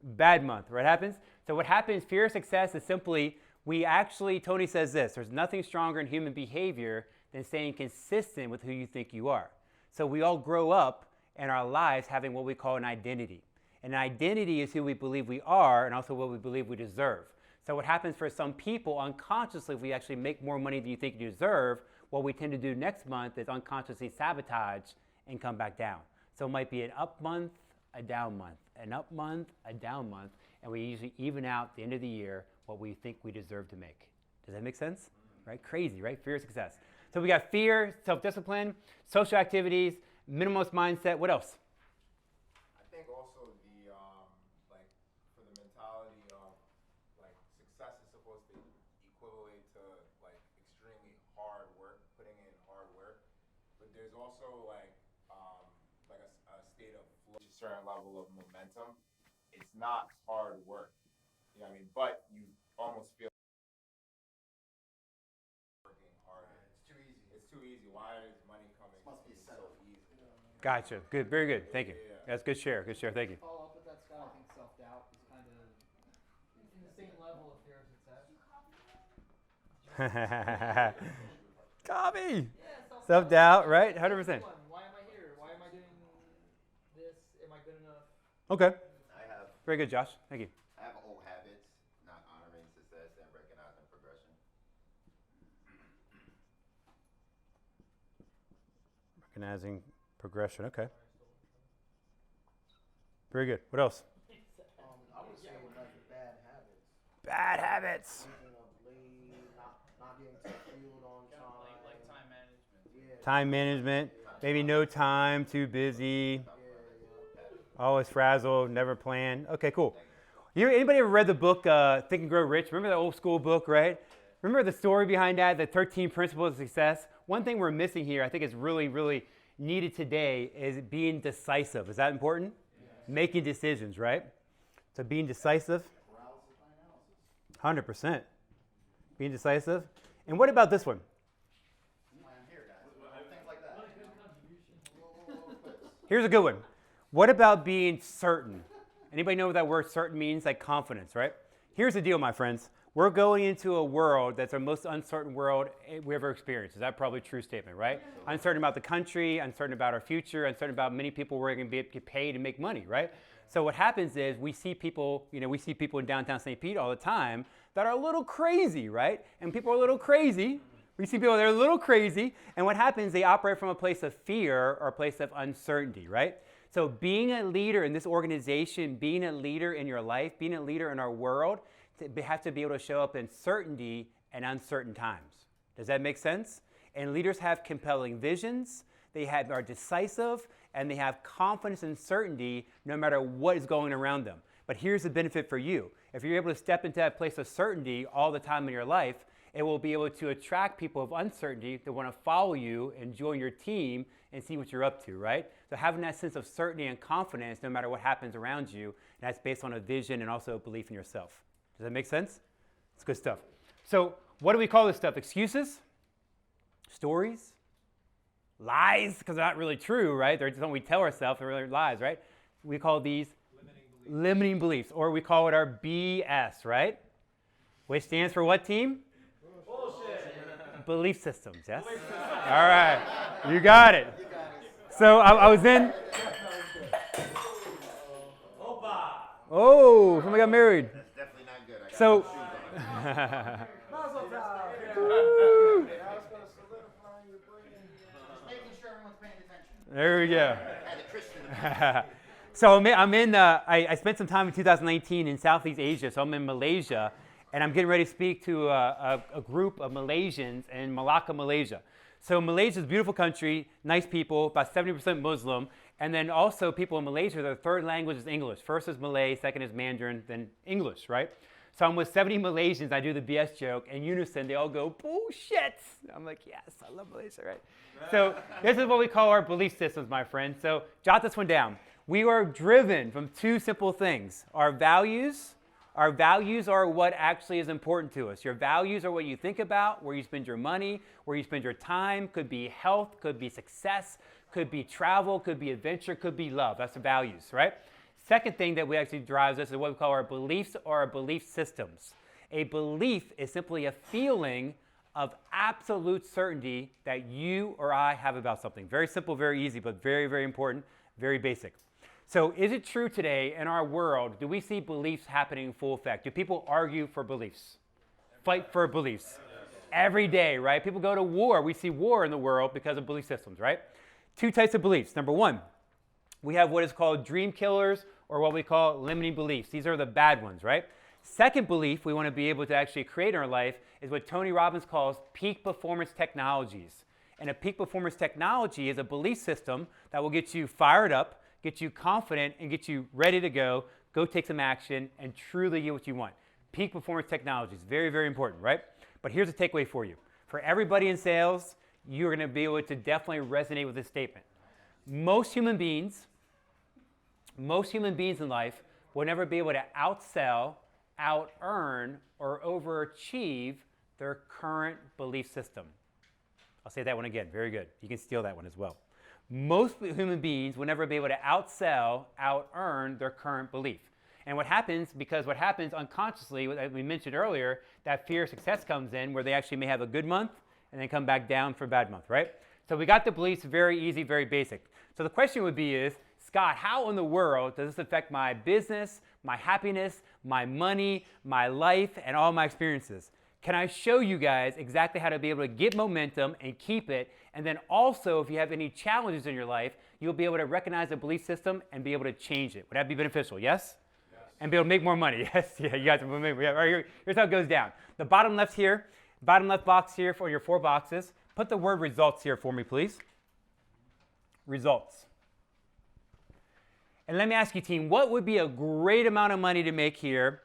bad month. What happens? So what happens, fear of success is simply, Tony says this, there's nothing stronger in human behavior than staying consistent with who you think you are. So we all grow up in our lives having what we call an identity. And an identity is who we believe we are and also what we believe we deserve. So what happens for some people, unconsciously, if we actually make more money than you think you deserve, what we tend to do next month is unconsciously sabotage and come back down. So it might be an up month, a down month, an up month, a down month, and we usually even out at the end of the year what we think we deserve to make. Does that make sense? Right? Crazy, right? Fear of success. So we got fear, self-discipline, social activities, minimalist mindset. What else? I think also the like for the mentality of like success is supposed to equivalent to like extremely hard work, putting in hard work. But there's also like a state of flow, a certain level of momentum. It's not hard work. You know what I mean? But you almost feel working harder. It's too easy. It's too easy. Why is money coming? Must be so easy. Gotcha. Good. Very good. Thank you. That's good share. Good share. Thank you. Follow up with that, Scott. I think self-doubt is kind of in the same level of fear of success. Copy. Yeah, Self-doubt, right? 100%. Why am I here? Why am I doing this? Am I good enough? Okay. I have Very good, Josh. Thank you. old habits, not honoring success and recognizing progression. Recognizing progression. Okay. Very good. What else? I would say like bad habits. Bad habits. Thinking of late, not getting to the field on time. Like time management. Yeah. Time management. Maybe no time, too busy. Always frazzled, never plan. Okay, cool. Anybody ever read the book Think and Grow Rich? Remember that old school book, right? Remember the story behind that, the 13 Principles of Success? One thing we're missing here, I think is really, really needed today, is being decisive. Is that important? Yes. Making decisions, right? So being decisive. 100%. Being decisive. And what about this one? Here's a good one. What about being certain? Anybody know what that word certain means? Like confidence, right? Here's the deal, my friends. We're going into a world that's the most uncertain world we ever experienced. Is that probably a true statement, right? Uncertain about the country, uncertain about our future, uncertain about many people where going to get paid and make money, right? So what happens is we see people in downtown St. Pete all the time that are a little crazy, right? And people are a little crazy. We see people that are a little crazy. And what happens, they operate from a place of fear or a place of uncertainty, right? So being a leader in this organization, being a leader in your life, being a leader in our world, have to be able to show up in certainty and uncertain times. Does that make sense? And leaders have compelling visions, are decisive, and they have confidence and certainty no matter what is going around them. But here's the benefit for you. If you're able to step into that place of certainty all the time in your life, it will be able to attract people of uncertainty that want to follow you and join your team and see what you're up to, right? So having that sense of certainty and confidence no matter what happens around you, that's based on a vision and also a belief in yourself. Does that make sense? It's good stuff. So what do we call this stuff? Excuses? Stories? Lies? Because they're not really true, right? They're just something we tell ourselves, they're really lies, right? We call these limiting beliefs, or we call it our BS, right? Which stands for what, team? Bullshit. Belief systems, yes? All right, you got it. So I was in. Oh, somebody got married. That's definitely not good. I got So. There we go. So I spent some time in 2019 in Southeast Asia. So I'm in Malaysia, and I'm getting ready to speak to a group of Malaysians in Malacca, Malaysia. So Malaysia is a beautiful country, nice people, about 70% Muslim. And then also people in Malaysia, their third language is English. First is Malay, second is Mandarin, then English, right? So I'm with 70 Malaysians, I do the BS joke, in unison, they all go, bullshit. I'm like, yes, I love Malaysia, right? So this is what we call our belief systems, my friends. So jot this one down. We are driven from two simple things, our values Our values are what actually is important to us. Your values are what you think about, where you spend your money, where you spend your time. Could be health, could be success, could be travel, could be adventure, could be love. That's the values, right? Second thing that we actually drives us is what we call our beliefs or our belief systems. A belief is simply a feeling of absolute certainty that you or I have about something. Very simple, very easy, but very, very important, very basic. So is it true today in our world, do we see beliefs happening in full effect? Do people argue for beliefs? Fight for beliefs? Every day, right? People go to war. We see war in the world because of belief systems, right? Two types of beliefs. Number one, we have what is called dream killers or what we call limiting beliefs. These are the bad ones, right? Second belief we want to be able to actually create in our life is what Tony Robbins calls peak performance technologies. And a peak performance technology is a belief system that will get you fired up, get you confident, and get you ready to go take some action, and truly get what you want. Peak performance technologies, very, very important, right? But here's a takeaway for you. For everybody in sales, you're going to be able to definitely resonate with this statement. Most human beings in life will never be able to outsell, out-earn, or overachieve their current belief system. I'll say that one again. Very good. You can steal that one as well. Most human beings will never be able to outsell, out-earn their current belief. And what happens unconsciously, as we mentioned earlier, that fear of success comes in where they actually may have a good month and then come back down for a bad month, right? So we got the beliefs, very easy, very basic. So the question would be is, Scott, how in the world does this affect my business, my happiness, my money, my life, and all my experiences? Can I show you guys exactly how to be able to get momentum and keep it? And then also, if you have any challenges in your life, you'll be able to recognize the belief system and be able to change it. Would that be beneficial? Yes? Yes. And be able to make more money? Yes. Yeah, you guys. Yeah, right, here's how it goes down. The bottom left here, bottom left box here for your 4 boxes. Put the word results here for me, please. Results. And let me ask you, team, what would be a great amount of money to make here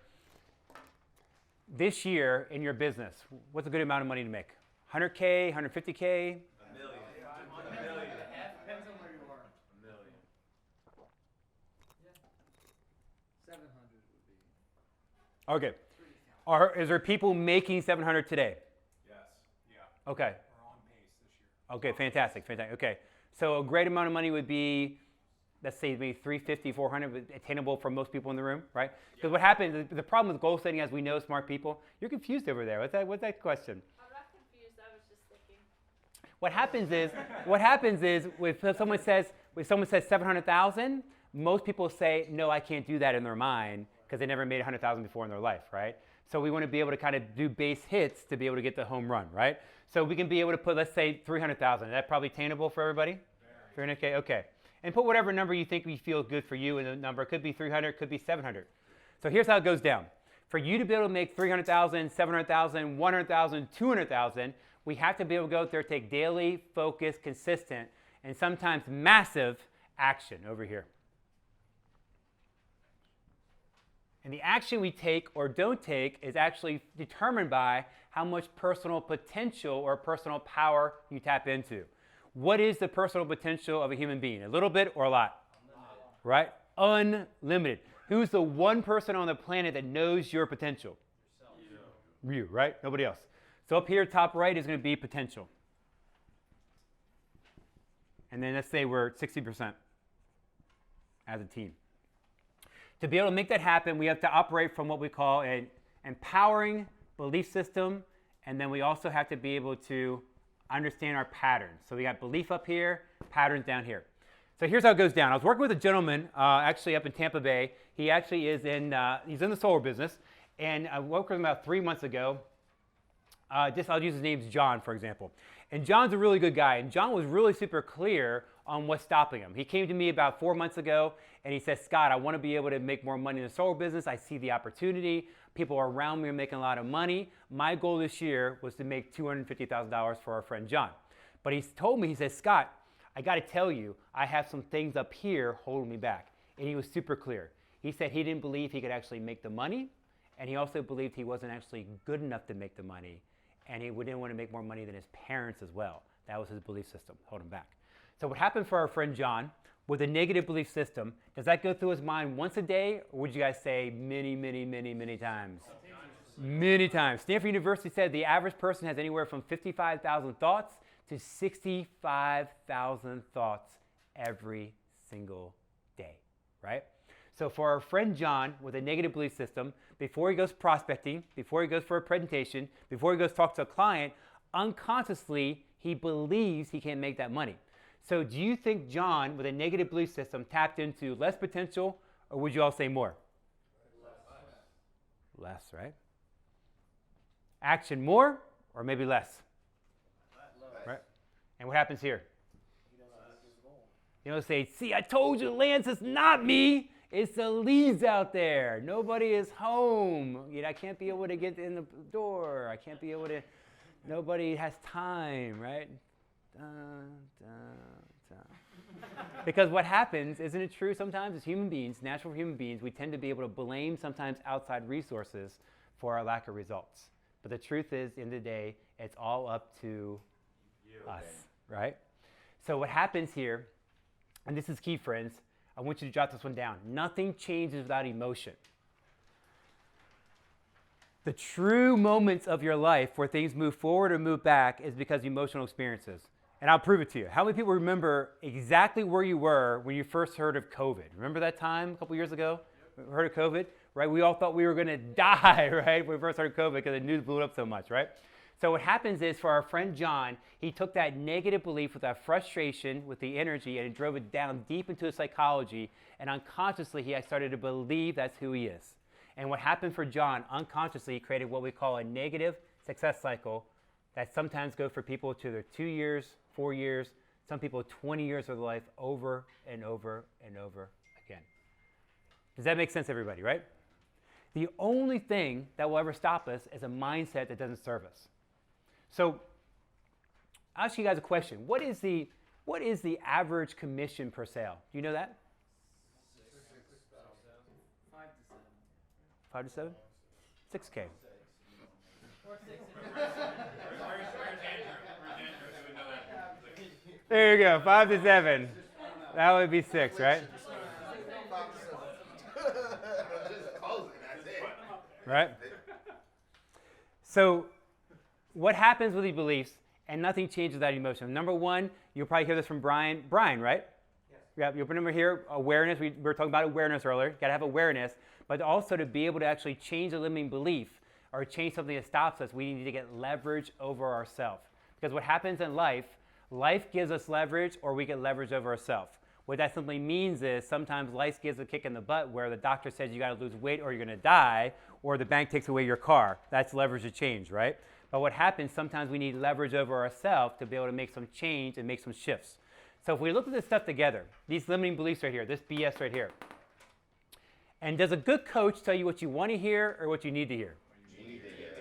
this year in your business? What's a good amount of money to make? 100K, 150K? $1 million. $1 million. Depends on where you are. $1 million. Yeah. 700 would be. Okay. Is there people making 700 today? Yes. Yeah. Okay. We're on pace this year. Okay, fantastic. Okay. So a great amount of money would be, let's say maybe 350, 400, attainable for most people in the room, right? Because what happens, the problem with goal setting, as we know, smart people, you're confused over there. What's that question? I'm not confused. I was just thinking. What happens is, when someone says 700,000, most people say, no, I can't do that in their mind because they never made 100,000 before in their life, right? So we want to be able to kind of do base hits to be able to get the home run, right? So we can be able to put, let's say, 300,000. Is that probably attainable for everybody? 300K, okay. And put whatever number you think we feel good for you in the number. It could be 300, it could be 700. So here's how it goes down. For you to be able to make 300,000, 700,000, 100,000, 200,000, we have to be able to go out there, take daily, focused, consistent, and sometimes massive action over here. And the action we take or don't take is actually determined by how much personal potential or personal power you tap into. What is the personal potential of a human being? A little bit or a lot? Unlimited. Right? Unlimited. Who's the one person on the planet that knows your potential? Yourself. You, right? Nobody else. So up here, top right is going to be potential. And then let's say we're 60% as a team. To be able to make that happen, we have to operate from what we call an empowering belief system, and then we also have to be able to understand our patterns. So we got belief up here, patterns down here. So here's how it goes down. I was working with a gentleman actually up in Tampa Bay. He actually is he's in the solar business, and I worked with him about 3 months ago. I'll use his name, John, for example. And John's a really good guy, and John was really super clear on what's stopping him. He came to me about 4 months ago, and he said, Scott, I want to be able to make more money in the solar business. I see the opportunity. People around me are making a lot of money. My goal this year was to make $250,000 for our friend John. But he told me, he said, Scott, I got to tell you, I have some things up here holding me back. And he was super clear. He said he didn't believe he could actually make the money, and he also believed he wasn't actually good enough to make the money, and he didn't want to make more money than his parents as well. That was his belief system, holding him back. So what happened for our friend John with a negative belief system, does that go through his mind once a day, or would you guys say many, many, many, many times? Many times. Stanford University said the average person has anywhere from 55,000 thoughts to 65,000 thoughts every single day, right? So for our friend John with a negative belief system, before he goes prospecting, before he goes for a presentation, before he goes talk to a client, unconsciously he believes he can't make that money. So do you think John with a negative belief system tapped into less potential, or would you all say more? Less, right? Action more, or maybe less? Right? And what happens here? You know, say, see, I told you, Lance, it's not me. It's the leads out there. Nobody is home. You know, I can't be able to get in the door. I can't be able to, nobody has time, right? Because what happens, isn't it true sometimes as human beings, natural human beings, we tend to be able to blame sometimes outside resources for our lack of results. But the truth is, in the day, it's all up to us, right? So what happens here, and this is key, friends, I want you to jot this one down. Nothing changes without emotion. The true moments of your life where things move forward or move back is because of emotional experiences. And I'll prove it to you. How many people remember exactly where you were when you first heard of COVID? Remember that time a couple years ago? Yep. Heard of COVID, right? We all thought we were going to die, right? When we first heard of COVID because the news blew up so much, right? So what happens is for our friend John, he took that negative belief with that frustration, with the energy, and he drove it down deep into his psychology. And unconsciously, he started to believe that's who he is. And what happened for John, unconsciously, he created what we call a negative success cycle that sometimes go for people to their 2 years, 4 years, some people 20 years of their life over and over and over again. Does that make sense, everybody, right? The only thing that will ever stop us is a mindset that doesn't serve us. So I'll ask you guys a question. What is the average commission per sale? Do you know that? 5 to 7? 6K. There you go, 5 to 7. That would be 6, right? Right? So what happens with these beliefs, and nothing changes without emotion. Number one, you'll probably hear this from Brian. Brian, right? Yes. Yeah, you'll remember here, awareness. We were talking about awareness earlier. Got to have awareness, but also to be able to actually change a limiting belief or change something that stops us, we need to get leverage over ourselves. Because what happens in life gives us leverage or we get leverage over ourselves. What that simply means is sometimes life gives a kick in the butt where the doctor says you got to lose weight or you're going to die, or the bank takes away your car. That's leverage to change, right? But what happens, sometimes we need leverage over ourselves to be able to make some change and make some shifts. So if we look at this stuff together, these limiting beliefs right here, this BS right here, and does a good coach tell you what you want to hear or what you need to hear?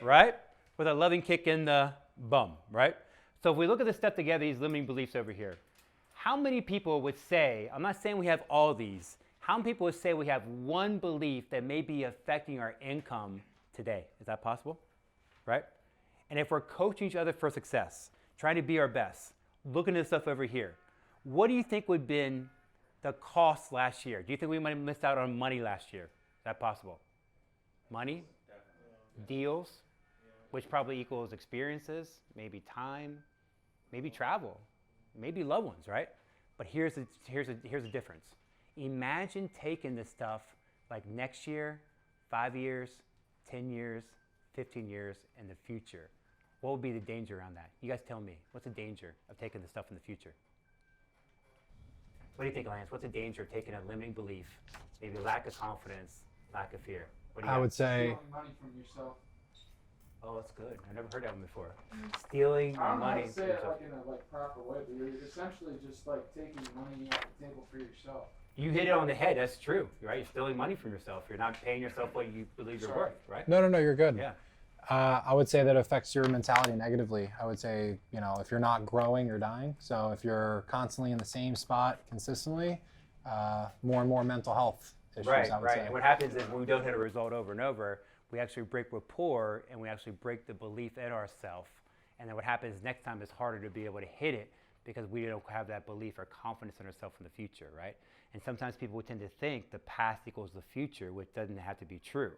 Right? With a loving kick in the bum, right? So if we look at this stuff together, these limiting beliefs over here, how many people would say, I'm not saying we have all these, how many people would say we have one belief that may be affecting our income today? Is that possible? Right? And if we're coaching each other for success, trying to be our best, looking at this stuff over here, what do you think would have been the cost last year? Do you think we might have missed out on money last year? Is that possible? Money? Deals? Which probably equals experiences, maybe time, maybe travel, maybe loved ones, right? But here's the difference. Imagine taking this stuff like next year, 5 years, 10 years, 15 years in the future. What would be the danger around that? You guys tell me. What's the danger of taking this stuff in the future? What do you think, Lance? What's the danger of taking a limiting belief, maybe lack of confidence, lack of fear? What do you I would say Stealing money from yourself. Oh, that's good. I never heard that one before. Stealing I don't know how money to from say it yourself. like in a proper way, but you're essentially just like taking money off the table for yourself. You hit it on the head. That's true, right? You're stealing money from yourself. You're not paying yourself what you believe you're worth, right? no, you're good. Yeah. I would say that affects your mentality negatively. I would say, if you're not growing, you're dying. So if you're constantly in the same spot consistently, more and more mental health issues, Right, I would right. say. And what happens is when we don't hit a result over and over, we actually break rapport and we actually break the belief in ourselves. And then what happens next time is harder to be able to hit it because we don't have that belief or confidence in ourselves in the future, right? And sometimes people tend to think the past equals the future, which doesn't have to be true.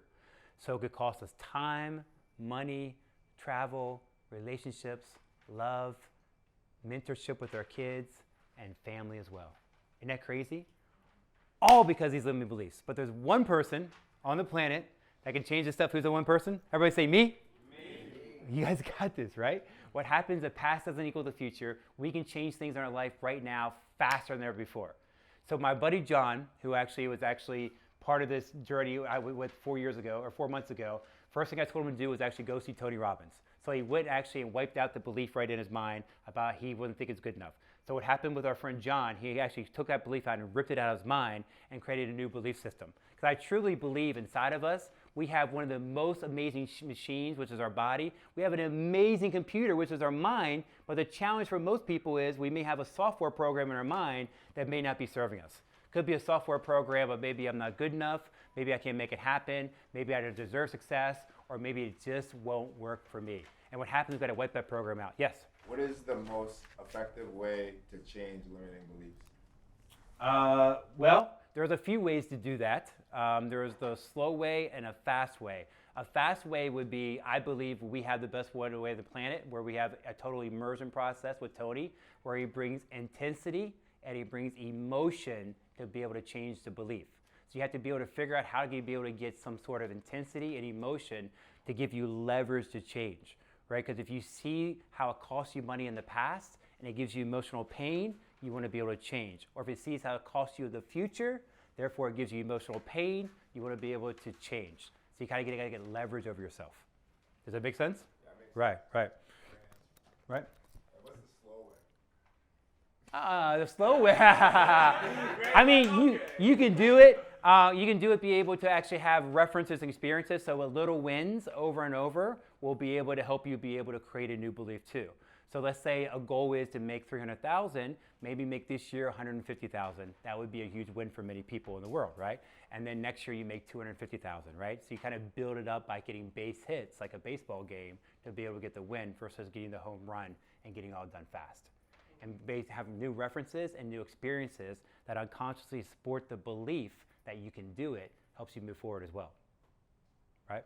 So it could cost us time, money, travel, relationships, love, mentorship with our kids, and family as well. Isn't that crazy? All because of these limiting beliefs. But there's one person on the planet that can change this stuff. Who's the one person? Everybody say me? Me. You guys got this, right? What happens, the past doesn't equal the future. We can change things in our life right now faster than ever before. So my buddy John, who was part of this journey I went 4 months ago, first thing I told him to do was actually go see Tony Robbins. So he went and wiped out the belief right in his mind about he wouldn't think it's good enough. So what happened with our friend John, he actually took that belief out and ripped it out of his mind and created a new belief system. Because I truly believe inside of us, we have one of the most amazing machines, which is our body. We have an amazing computer, which is our mind. But the challenge for most people is we may have a software program in our mind that may not be serving us. Could be a software program of maybe I'm not good enough, maybe I can't make it happen, maybe I don't deserve success, or maybe it just won't work for me. And what happens is we've got to wipe that program out. Yes? What is the most effective way to change limiting beliefs? Well, there's a few ways to do that. There's the slow way and a fast way. A fast way would be, I believe we have the best way of the planet, where we have a total immersion process with Tony, where he brings intensity and he brings emotion to be able to change the belief. So you have to be able to figure out how to be able to get some sort of intensity and emotion to give you leverage to change, right? Because if you see how it costs you money in the past and it gives you emotional pain, you want to be able to change. Or if it sees how it costs you in the future, therefore it gives you emotional pain, you want to be able to change. So you kind of got to get leverage over yourself. Does that make sense? Yeah, it makes sense. Right. What's the slow way? The slow way. I mean, you can do it. You can do it, be able to actually have references and experiences. So a little wins over and over will be able to help you be able to create a new belief too. So let's say a goal is to make 300,000, maybe make this year 150,000. That would be a huge win for many people in the world, right? And then next year you make 250,000, right? So you kind of build it up by getting base hits like a baseball game to be able to get the win versus getting the home run and getting all done fast. And have new references and new experiences that unconsciously support the belief that you can do it, helps you move forward as well, right?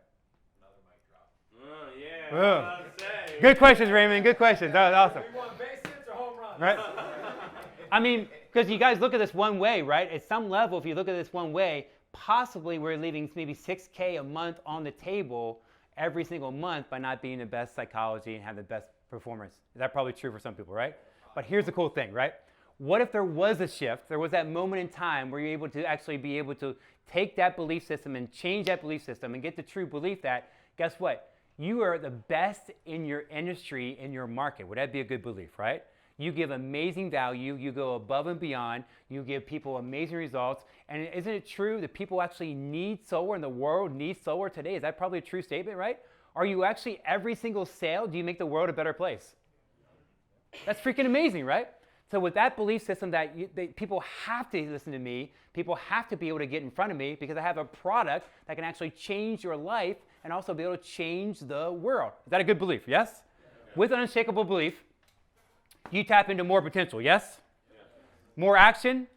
Another mic drop. Yeah. Good questions, Raymond. Good questions. That was awesome. We want base hits or home runs? Right? I mean, because you guys look at this one way, right? At some level, if you look at this one way, possibly we're leaving maybe $6K a month on the table every single month by not being the best psychology and have the best performance. Is that probably true for some people, right? But here's the cool thing, right? What if there was a shift, there was that moment in time where you're able to actually be able to take that belief system and change that belief system and get the true belief that, guess what? You are the best in your industry, in your market. Would that be a good belief, right? You give amazing value, you go above and beyond, you give people amazing results. And isn't it true that people actually need solar and the world needs solar today? Is that probably a true statement, right? Are you actually, every single sale, do you make the world a better place? That's freaking amazing, right? So with that belief system that people have to listen to me, people have to be able to get in front of me because I have a product that can actually change your life and also be able to change the world. Is that a good belief? Yes? Yeah. With an unshakable belief, you tap into more potential, yes? Yeah. More action?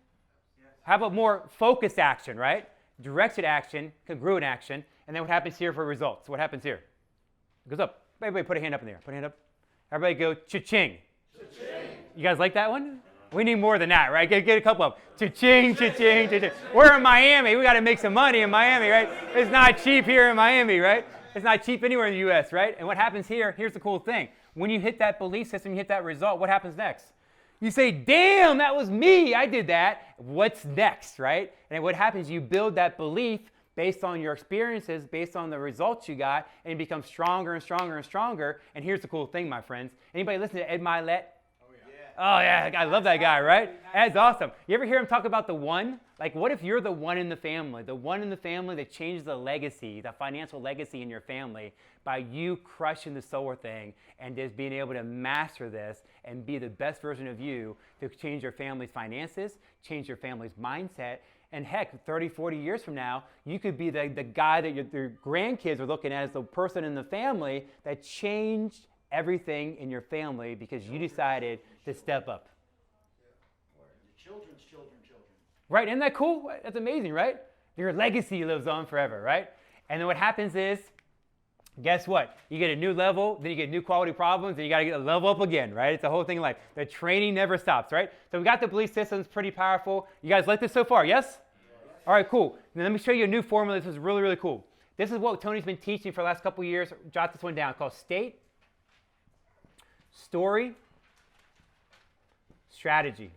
Yes. How about more focused action, right? Directed action, congruent action, and then what happens here for results? What happens here? It goes up. Everybody put a hand up in the air. Put a hand up. Everybody go cha-ching. Cha-ching. You guys like that one? We need more than that, right? Get a couple of them. Cha-ching, cha-ching, cha-ching. We're in Miami. We got to make some money in Miami, right? It's not cheap here in Miami, right? It's not cheap anywhere in the U.S., right? And what happens here, here's the cool thing. When you hit that belief system, you hit that result, what happens next? You say, damn, that was me. I did that. What's next, right? And what happens, you build that belief based on your experiences, based on the results you got, and you become stronger and stronger and stronger. And here's the cool thing, my friends. Anybody listen to Ed Milet? Oh, yeah, I love that guy, right? That's awesome. You ever hear him talk about the one? Like, what if you're the one in the family that changes the legacy, the financial legacy in your family by you crushing the solar thing and just being able to master this and be the best version of you to change your family's finances, change your family's mindset, and heck, 30, 40 years from now, you could be the guy that your grandkids are looking at as the person in the family that changed everything in your family because you decided to step up. children's children. Right, isn't that cool? That's amazing, right? Your legacy lives on forever, right? And then what happens is, guess what? You get a new level, then you get new quality problems, and you got to get a level up again, right? It's the whole thing in life. The training never stops, right? So we got the belief systems, pretty powerful. You guys like this so far, yes? All right, cool. Now let me show you a new formula. This is really, really cool. This is what Tony's been teaching for the last couple of years. Jot this one down. It's called state, story, strategy.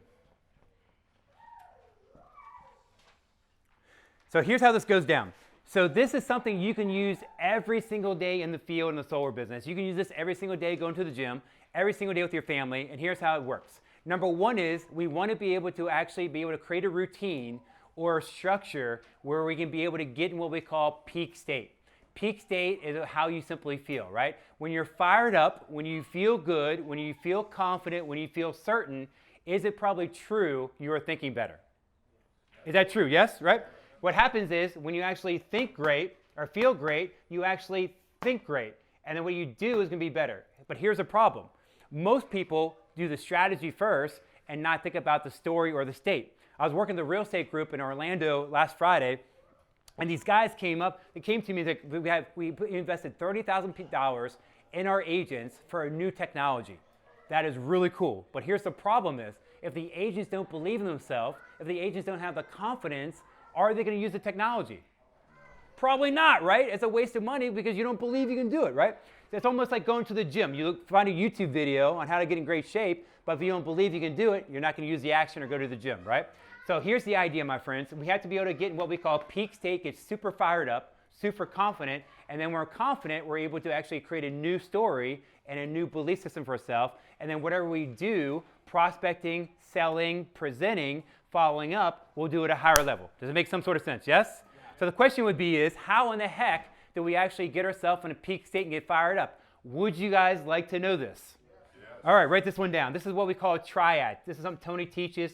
So here's how this goes down. So this is something you can use every single day in the field in the solar business. You can use this every single day going to the gym, every single day with your family, and here's how it works. Number one is we want to be able to actually be able to create a routine or a structure where we can be able to get in what we call peak state. Peak state is how you simply feel, right? When you're fired up, when you feel good, when you feel confident, when you feel certain, is it probably true you are thinking better? Is that true? Yes, right? What happens is when you actually think great or feel great, you actually think great. And then what you do is going to be better. But here's the problem. Most people do the strategy first and not think about the story or the state. I was working the real estate group in Orlando last Friday, and these guys came to me and said, we invested $30,000 in our agents for a new technology. That is really cool. But here's the problem is, if the agents don't believe in themselves, if the agents don't have the confidence, are they going to use the technology? Probably not, right? It's a waste of money because you don't believe you can do it, right? It's almost like going to the gym. You find a YouTube video on how to get in great shape, but if you don't believe you can do it, you're not going to use the action or go to the gym, right? So here's the idea, my friends. We have to be able to get in what we call peak state, get super fired up, super confident, and then when we're confident, we're able to actually create a new story and a new belief system for ourselves. And then whatever we do, prospecting, selling, presenting, following up, we'll do it at a higher level. Does it make some sort of sense? Yes? So the question would be is, how in the heck do we actually get ourselves in a peak state and get fired up? Would you guys like to know this? Yes. All right, write this one down. This is what we call a triad. This is something Tony teaches.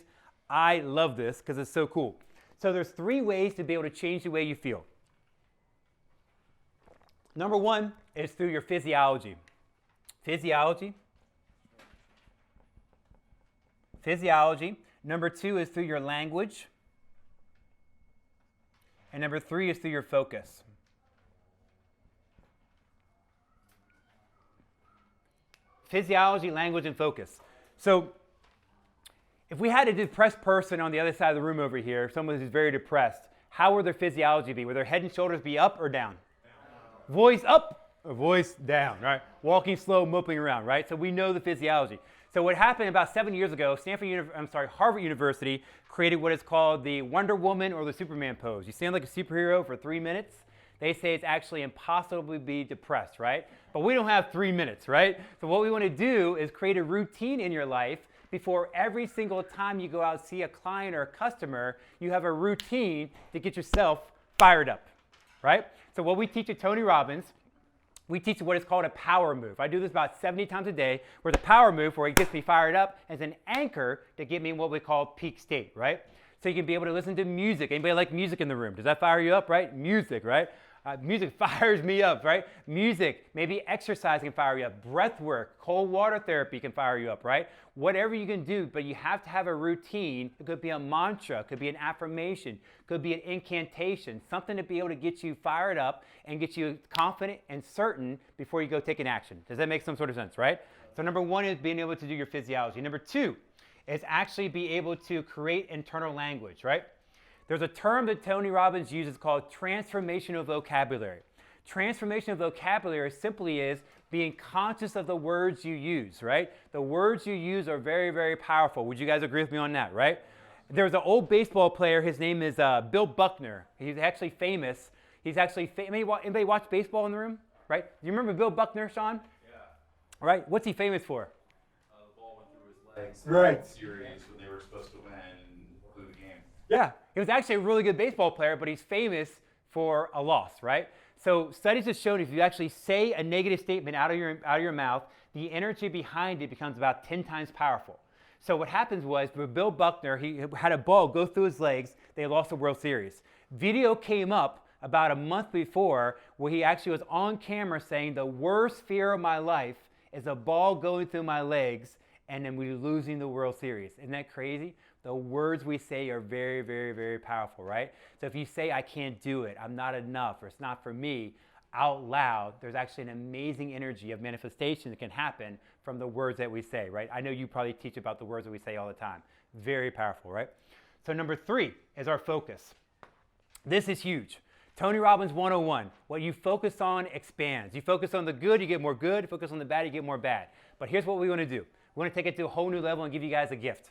I love this because it's so cool. So there's 3 ways to be able to change the way you feel. Number 1 is through your physiology. Physiology. Number 2 is through your language. And number 3 is through your focus. Physiology, language, and focus. So if we had a depressed person on the other side of the room over here, someone who's very depressed, how would their physiology be? Would their head and shoulders be up or down? Down. Voice up or voice down, right? Walking slow, moping around, right? So we know the physiology. So what happened about 7 years ago, Harvard University created what is called the Wonder Woman or the Superman pose. You stand like a superhero for 3 minutes. They say it's actually impossible to be depressed, right? But we don't have 3 minutes, right? So what we want to do is create a routine in your life before every single time you go out and see a client or a customer, you have a routine to get yourself fired up, right? So what we teach at Tony Robbins, we teach what is called a power move. I do this about 70 times a day, where the power move, where it gets me fired up, is an anchor to get me in what we call peak state, right? So you can be able to listen to music. Anybody like music in the room? Does that fire you up, right? Music, right? Music fires me up, right? Music, maybe exercise can fire you up. Breath work, cold water therapy can fire you up, right? Whatever you can do, but you have to have a routine. It could be a mantra, it could be an affirmation, it could be an incantation, something to be able to get you fired up and get you confident and certain before you go take an action. Does that make some sort of sense, right? So number 1 is being able to do your physiology. Number 2 is actually be able to create internal language, right? There's a term that Tony Robbins uses called transformational vocabulary. Transformational vocabulary simply is being conscious of the words you use, right? The words you use are very, very powerful. Would you guys agree with me on that, right? There's an old baseball player. His name is Bill Buckner. He's actually famous. Anybody watch baseball in the room, right? Do you remember Bill Buckner, Sean? Yeah. Right? What's he famous for? The ball went through his legs. Right. Series when they were supposed to win and blew the game. Yeah, he was actually a really good baseball player, but he's famous for a loss, right? So studies have shown if you actually say a negative statement out of your mouth, the energy behind it becomes about 10 times powerful. So what happens was, with Bill Buckner, he had a ball go through his legs. They lost the World Series. Video came up about a month before where he actually was on camera saying the worst fear of my life is a ball going through my legs and then we losing the World Series. Isn't that crazy? The words we say are very, very, very powerful, right? So if you say, I can't do it, I'm not enough, or it's not for me, out loud, there's actually an amazing energy of manifestation that can happen from the words that we say, right? I know you probably teach about the words that we say all the time. Very powerful, right? So number 3 is our focus. This is huge. Tony Robbins 101, what you focus on expands. You focus on the good, you get more good. You focus on the bad, you get more bad. But here's what we want to do. We want to take it to a whole new level and give you guys a gift.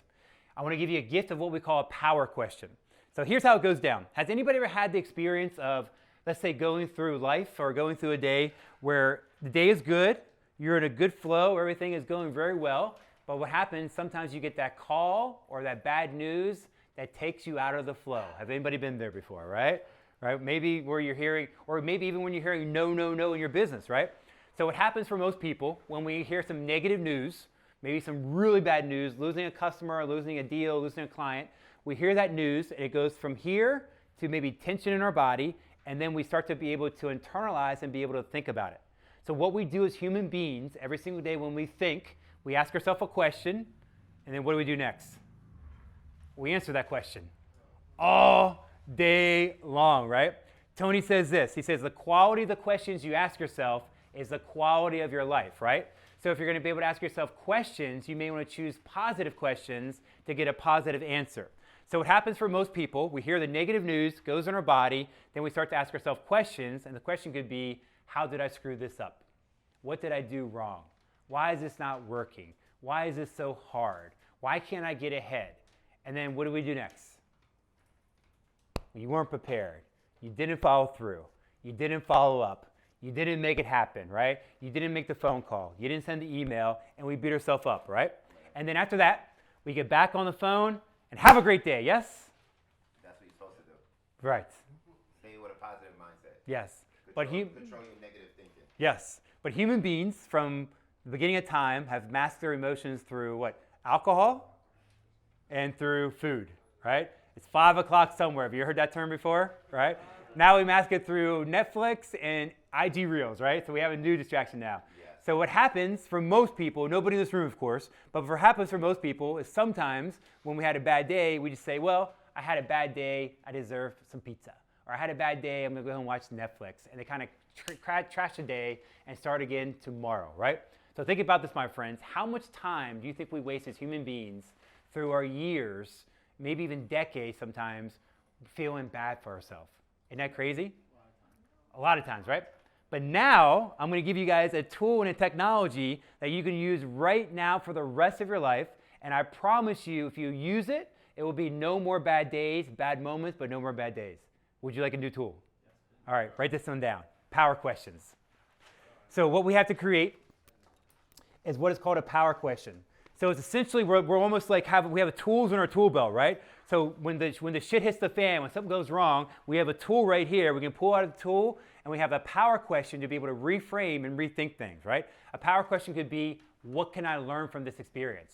I want to give you a gift of what we call a power question. So here's how it goes down. Has anybody ever had the experience of, let's say, going through life or going through a day where the day is good, you're in a good flow, everything is going very well, but what happens, sometimes you get that call or that bad news that takes you out of the flow. Have anybody been there before, right? Right? Maybe where you're hearing, or maybe even when you're hearing no, no, no in your business, right? So what happens for most people when we hear some negative news, maybe some really bad news, losing a customer, losing a deal, losing a client, we hear that news and it goes from here to maybe tension in our body, and then we start to be able to internalize and be able to think about it. So what we do as human beings, every single day when we think, we ask ourselves a question, and then what do we do next? We answer that question all day long, right? Tony says this. He says the quality of the questions you ask yourself is the quality of your life, right? So if you're going to be able to ask yourself questions, you may want to choose positive questions to get a positive answer. So what happens for most people, we hear the negative news, goes in our body, then we start to ask ourselves questions, and the question could be, how did I screw this up? What did I do wrong? Why is this not working? Why is this so hard? Why can't I get ahead? And then what do we do next? You weren't prepared. You didn't follow through. You didn't follow up. You didn't make it happen, right? You didn't make the phone call. You didn't send the email, and we beat ourselves up, right? And then after that, we get back on the phone and have a great day, yes? That's what you're supposed to do. Right. Stay with a positive mindset. Yes. Control your negative thinking. Yes. But human beings from the beginning of time have masked their emotions through what? Alcohol and through food, right? It's 5 o'clock somewhere. Have you heard that term before, right? Now we mask it through Netflix and IG Reels, right? So we have a new distraction now. Yes. So what happens for most people, nobody in this room, of course, but what happens for most people is sometimes when we had a bad day, we just say, well, I had a bad day, I deserve some pizza. Or I had a bad day, I'm going to go home and watch Netflix. And they kind of trash the day and start again tomorrow, right? So think about this, my friends. How much time do you think we waste as human beings through our years, maybe even decades sometimes, feeling bad for ourselves? Isn't that crazy? A lot of times, right? But now, I'm going to give you guys a tool and a technology that you can use right now for the rest of your life. And I promise you, if you use it, it will be no more bad days, bad moments, but no more bad days. Would you like a new tool? All right, write this one down. Power questions. So what we have to create is what is called a power question. So it's essentially, we're almost like we have tools in our tool belt, right? So when the shit hits the fan, when something goes wrong, we have a tool right here. We can pull out the tool, and we have a power question to be able to reframe and rethink things, right? A power question could be, what can I learn from this experience?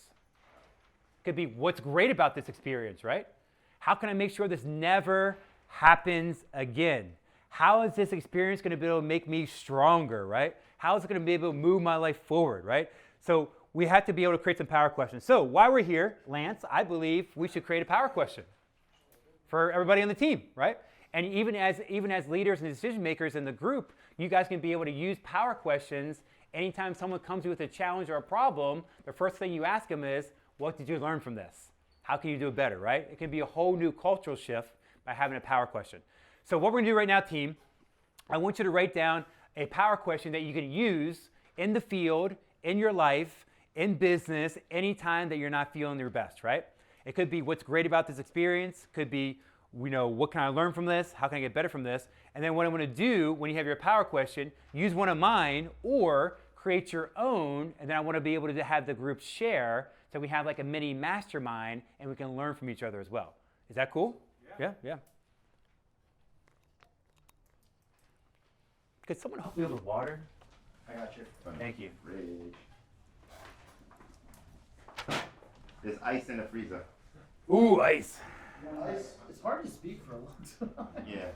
It could be, what's great about this experience, right? How can I make sure this never happens again? How is this experience going to be able to make me stronger, right? How is it going to be able to move my life forward, right? So we have to be able to create some power questions. So while we're here, Lance, I believe we should create a power question for everybody on the team, right? And even as leaders and decision makers in the group, you guys can be able to use power questions. Anytime someone comes to you with a challenge or a problem, the first thing you ask them is, what did you learn from this? How can you do it better, right? It can be a whole new cultural shift by having a power question. So what we're gonna do right now, team, I want you to write down a power question that you can use in the field, in your life, in business, anytime that you're not feeling your best, right? It could be, what's great about this experience? Could be, what can I learn from this? How can I get better from this? And then what I'm gonna do when you have your power question, use one of mine or create your own, and then I wanna be able to have the group share so we have like a mini mastermind and we can learn from each other as well. Is that cool? Yeah. Could someone help me with the water? I got you. Thank you. Fridge. There's ice in the freezer. Ooh, ice. It's hard to speak for a long time. Yeah.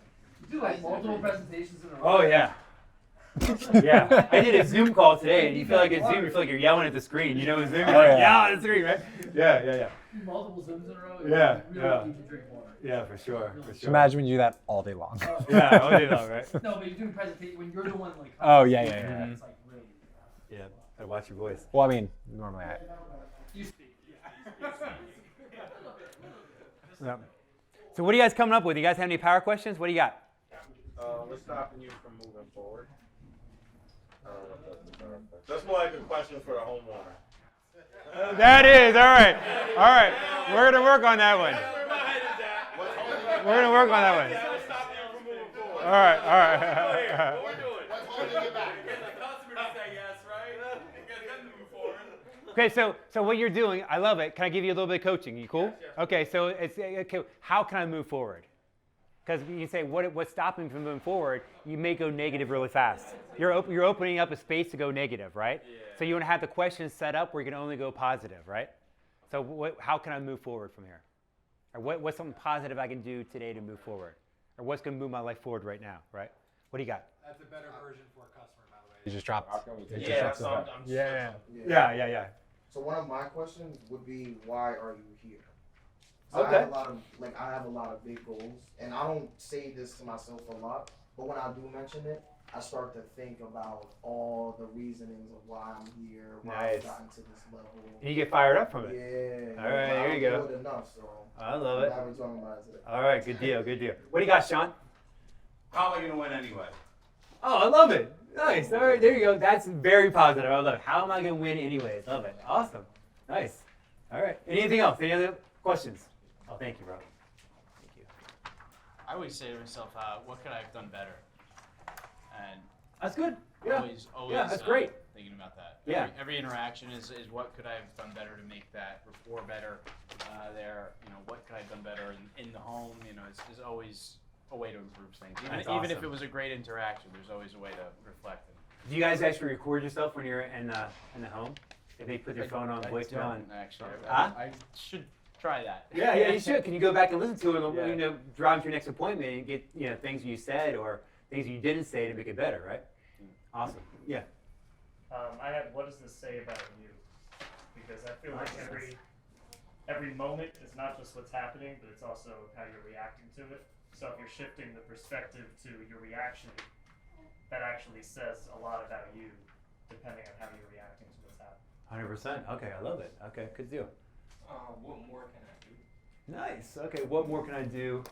You do like multiple presentations in a row. Oh, yeah. Yeah, I did a Zoom call today, and you feel like it's Zoom, you feel like you're yelling at the screen. You know, Zoom, you're like yelling at the screen, right? Yeah. Multiple Zooms in a row. Yeah, You really need to drink water. Yeah, for sure. Just imagine when you do that all day long. Yeah, all day long, right? No, but you're doing presentation when you're the one like. Oh, yeah. It's like really. Yeah, I watch your voice. Well, I mean, normally You speak. Yeah. So what are you guys coming up with? You guys have any power questions? What do you got? What's stopping you from moving forward? That's more like a question for the homeowner. That is, all right. All right, we're going to work on that one. That's where my head is at. We're going to work on that one. What's stopping you from moving forward? All right. What we're doing. What's holding you back? Get the customer to say yes, right? Get them to move forward. Okay, so what you're doing, I love it. Can I give you a little bit of coaching? You cool? Yes. Okay, so it's okay. How can I move forward? Because you say what's stopping me from moving forward, you may go negative really fast. You're opening up a space to go negative, right? Yeah. So you want to have the questions set up where you can only go positive, right? So how can I move forward from here? Or what's something positive I can do today to move forward? Or what's going to move my life forward right now, right? What do you got? That's a better version for a customer, by the way. You just dropped. Yeah, that's all. Yeah. So one of my questions would be, why are you here? So Okay. I have a lot of big goals, and I don't say this to myself a lot, but when I do mention it, I start to think about all the reasonings of why I'm here, why Nice. I've gotten to this level. And you get fired up from it. Yeah. All right, there you I go. don't do it enough, so I love it. I'm never talking about it today. All right, good deal. What do you got, Sean? How am I going to win anyway? Oh, I love it. Nice. All right, there you go. That's very positive. I love it. How am I going to win anyways? Love it. Awesome. Nice. All right. Anything else? Any other questions? Oh, thank you, bro. Thank you. I always say to myself, what could I have done better? And That's good. Yeah. always, Yeah, that's great. thinking about that. Yeah. Every interaction is what could I have done better to make that rapport better there? You know, what could I have done better in the home? You know, it's always a way to improve things. That's Even if awesome. it was a great interaction, there's always a way to reflect it. Do you guys actually record yourself when you're in the home? If they put their phone on voicemail? don't, actually. Huh? I should try that. Yeah, you should. Can you go back and listen to it and Yeah. you know, drive to your next appointment and get things you said or things you didn't say to make it better, right? Awesome. Yeah. I had, what does this say about you? Because I feel like every moment is not just what's happening, but it's also how you're reacting to it. So if you're shifting the perspective to your reaction, that actually says a lot about you, depending on how you're reacting to what's happening. 100%. Okay, I love it. Okay, good deal. What more can I do? Nice. Okay, what more can I do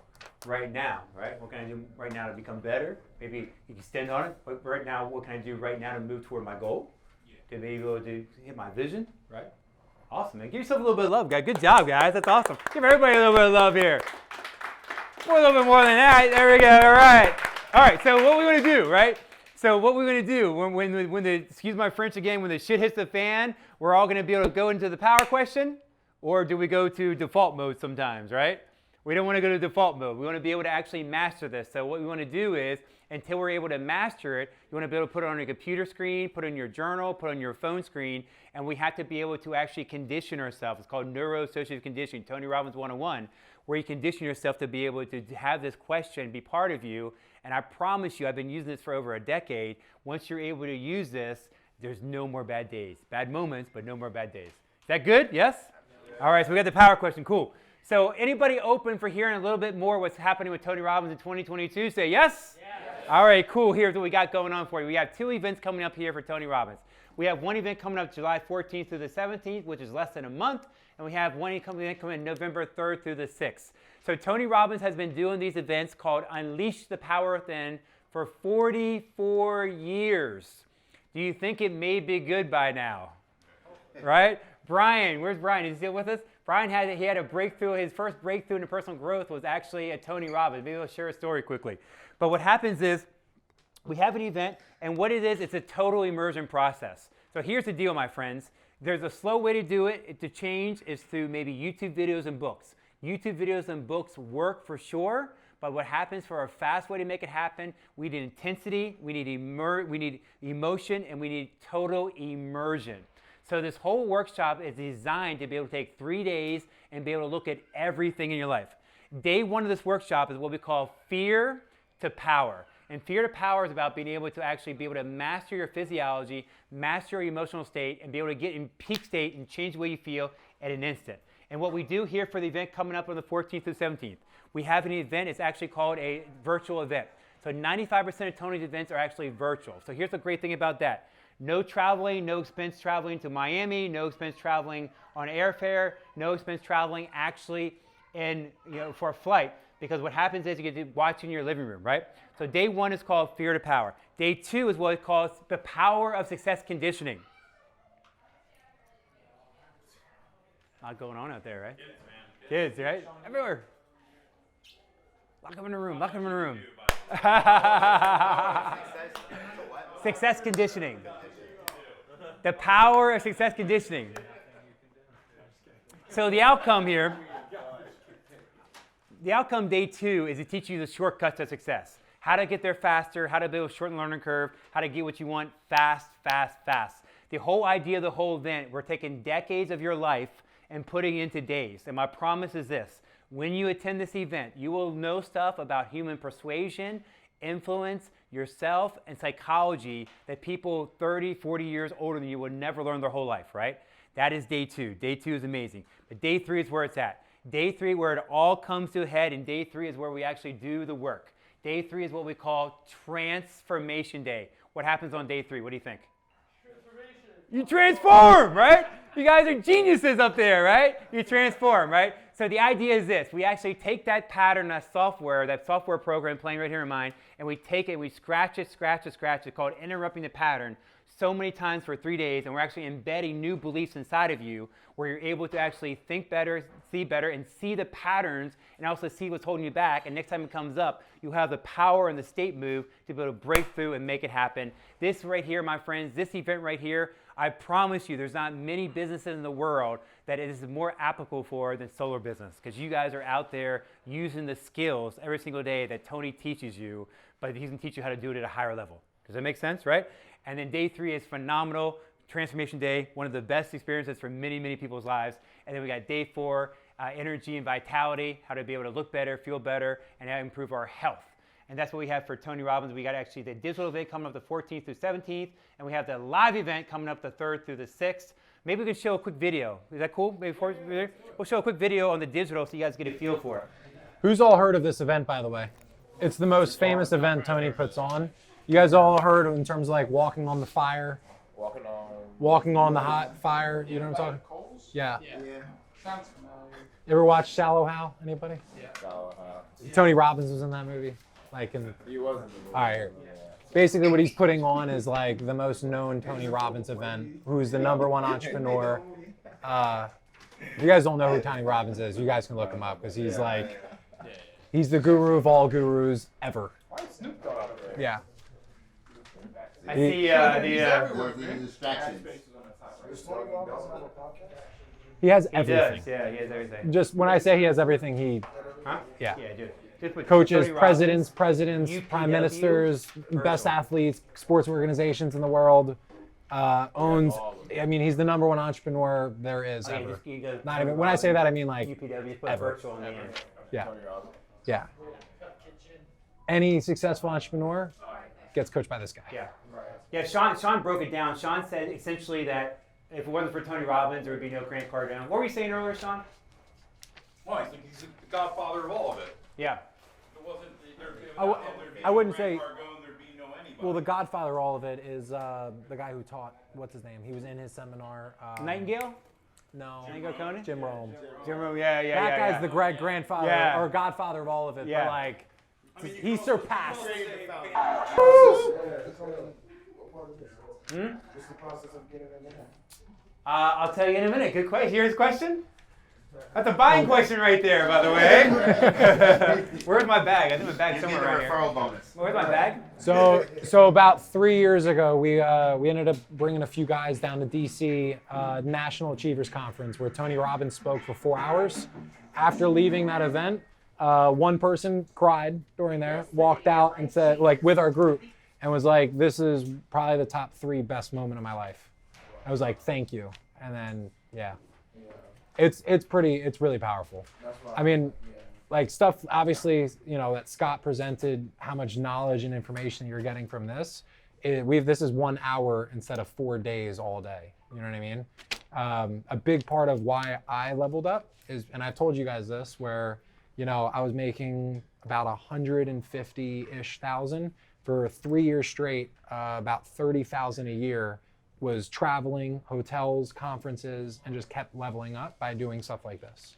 right now, right? What can I do right now to become better? Maybe you can extend on it. But right now, what can I do right now to move toward my goal? To be able to hit my vision, right? Awesome, man. Give yourself a little bit of love, guys. Good job, guys. That's awesome. Give everybody a little bit of love here. A little bit more than that. There we go. All right. All right, so what we want to do, right? So what we're going to do when the, excuse my French again, when the shit hits the fan, we're all going to be able to go into the power question, or do we go to default mode sometimes, right? We don't want to go to default mode. We want to be able to actually master this. So what we want to do is, until we're able to master it, you want to be able to put it on your computer screen, put it in your journal, put it on your phone screen, and we have to be able to actually condition ourselves. It's called neuro-associative conditioning, Tony Robbins 101, where you condition yourself to be able to have this question be part of you. And I promise you, I've been using this for over a decade. Once you're able to use this, there's no more bad days. Bad moments, but no more bad days. Is that good? Yes? All right, so we got the power question. Cool. So anybody open for hearing a little bit more what's happening with Tony Robbins in 2022? Say yes? Yes. All right, cool. Here's what we got going on for you. We have 2 events coming up here for Tony Robbins. We have one event coming up July 14th through the 17th, which is less than a month. And we have one event coming November 3rd through the 6th. So Tony Robbins has been doing these events called Unleash the Power Within for 44 years. Do you think it may be good by now? Right? Brian, where's Brian? Is he still with us? Brian had a breakthrough. His first breakthrough into personal growth was actually at Tony Robbins. Maybe I'll share a story quickly. But what happens is we have an event, and what it is, it's a total immersion process. So here's the deal, my friends. There's a slow way to do it, to change, is through maybe YouTube videos and books. YouTube videos and books work for sure, but what happens for a fast way to make it happen, we need intensity, we need emotion, and we need total immersion. So this whole workshop is designed to be able to take 3 days and be able to look at everything in your life. Day 1 of this workshop is what we call fear to power. And Fear to Power is about being able to actually be able to master your physiology, master your emotional state, and be able to get in peak state and change the way you feel at an instant. And what we do here for the event coming up on the 14th through 17th, we have an event. It's actually called a virtual event. So 95% of Tony's events are actually virtual. So here's the great thing about that. No traveling, no expense traveling to Miami, no expense traveling on airfare, no expense traveling actually for a flight. Because what happens is you get to watch in your living room, right? So day 1 is called Fear to Power. Day 2 is what it calls the power of success conditioning. A lot going on out there, right? Kids, right? Everywhere. Lock them in a room. Lock them in a room. Success conditioning. The power of success conditioning. So the outcome here. The outcome day 2 is to teach you the shortcuts to success. How to get there faster, how to build a shortened learning curve, how to get what you want fast, fast, fast. The whole idea of the whole event, we're taking decades of your life and putting it into days. And my promise is this. When you attend this event, you will know stuff about human persuasion, influence, yourself, and psychology that people 30, 40 years older than you would never learn their whole life, right? That is day 2. Day 2 is amazing. But day 3 is where it's at. Day 3, where it all comes to a head, and day 3 is where we actually do the work. Day 3 is what we call Transformation Day. What happens on day 3? What do you think? You transform, right? You guys are geniuses up there, right? You transform, right? So the idea is this. We actually take that pattern, that software program playing right here in mine, and we take it, we scratch it, it's called interrupting the pattern so many times for 3 days, and we're actually embedding new beliefs inside of you where you're able to actually think better, and see the patterns, and also see what's holding you back. And next time it comes up, you have the power and the state move to be able to break through and make it happen. This right here, my friends, this event right here, I promise you there's not many businesses in the world that it is more applicable for than solar business, because you guys are out there using the skills every single day that Tony teaches you, but he's going to teach you how to do it at a higher level. Does that make sense, right? And then day 3 is phenomenal. Transformation Day, one of the best experiences for many, many people's lives. And then we got day 4, energy and vitality, how to be able to look better, feel better, and how to improve our health. And that's what we have for Tony Robbins. We got actually the digital event coming up the 14th through 17th, and we have the live event coming up the 3rd through the 6th. Maybe we can show a quick video. Is that cool? Maybe we'll show a quick video on the digital so you guys get a feel for it. Who's all heard of this event, by the way? It's the most famous event Tony puts on. You guys all heard in terms of like walking on the fire? Walking on the hot fire, you know what I'm talking? Yeah. Sounds familiar. You ever watch Shallow Hal? Anybody? Yeah. Tony Robbins was in that movie. He was in the movie. All right. Here. Basically, what he's putting on is like the most known Tony Robbins event. Who's the #1 entrepreneur? If you guys don't know who Tony Robbins is, you guys can look him up because he's the guru of all gurus ever. Yeah. I see He has everything. He does, yeah, he has everything. Just when I say he has everything, he, Huh? yeah. Yeah, dude. Just with Coaches, Tony presidents, Robbins, prime UPW, ministers, best athletes, sports organizations in the world. Owns. I mean, he's the #1 entrepreneur there is ever. Not even. When I say that, I mean like UPW, put ever. virtual in the end. Yeah. Yeah. Any successful entrepreneur gets coached by this guy. Yeah. Yeah, Sean broke it down. Sean said essentially that if it wasn't for Tony Robbins, there would be no Grant Cardone. What were you saying earlier, Sean? Well, I think he's the godfather of all of it. Yeah. If it wasn't, there'd be I wouldn't Grant say. Cardone, there'd be no anybody. Well, the godfather of all of it is the guy who taught. What's his name? He was in his seminar. Nightingale? No. Nightingale Coney? Jim Rome. Jim Rome, yeah. That guy's the grandfather Yeah. or godfather of all of it. Yeah. But like, he surpassed. Just the process of getting in there. I'll tell you in a minute. Good question. Here's a question. That's a buying question right there, by the way. Where's my bag? I think my bag's somewhere around here. Where's my bag? So about 3 years ago, we ended up bringing a few guys down to DC National Achievers Conference, where Tony Robbins spoke for 4 hours. After leaving that event, one person cried during there, walked out and said, like, with our group, and was like, "This is probably the top 3 best moment of my life." I was like, "Thank you," and then yeah. It's really powerful. I mean, like stuff, obviously, that Scott presented, how much knowledge and information you're getting from this. This is 1 hour instead of 4 days all day. You know what I mean? A big part of why I leveled up is, and I've told you guys this, where, I was making about 150-ish thousand for 3 years straight, about 30,000 a year was traveling, hotels, conferences, and just kept leveling up by doing stuff like this.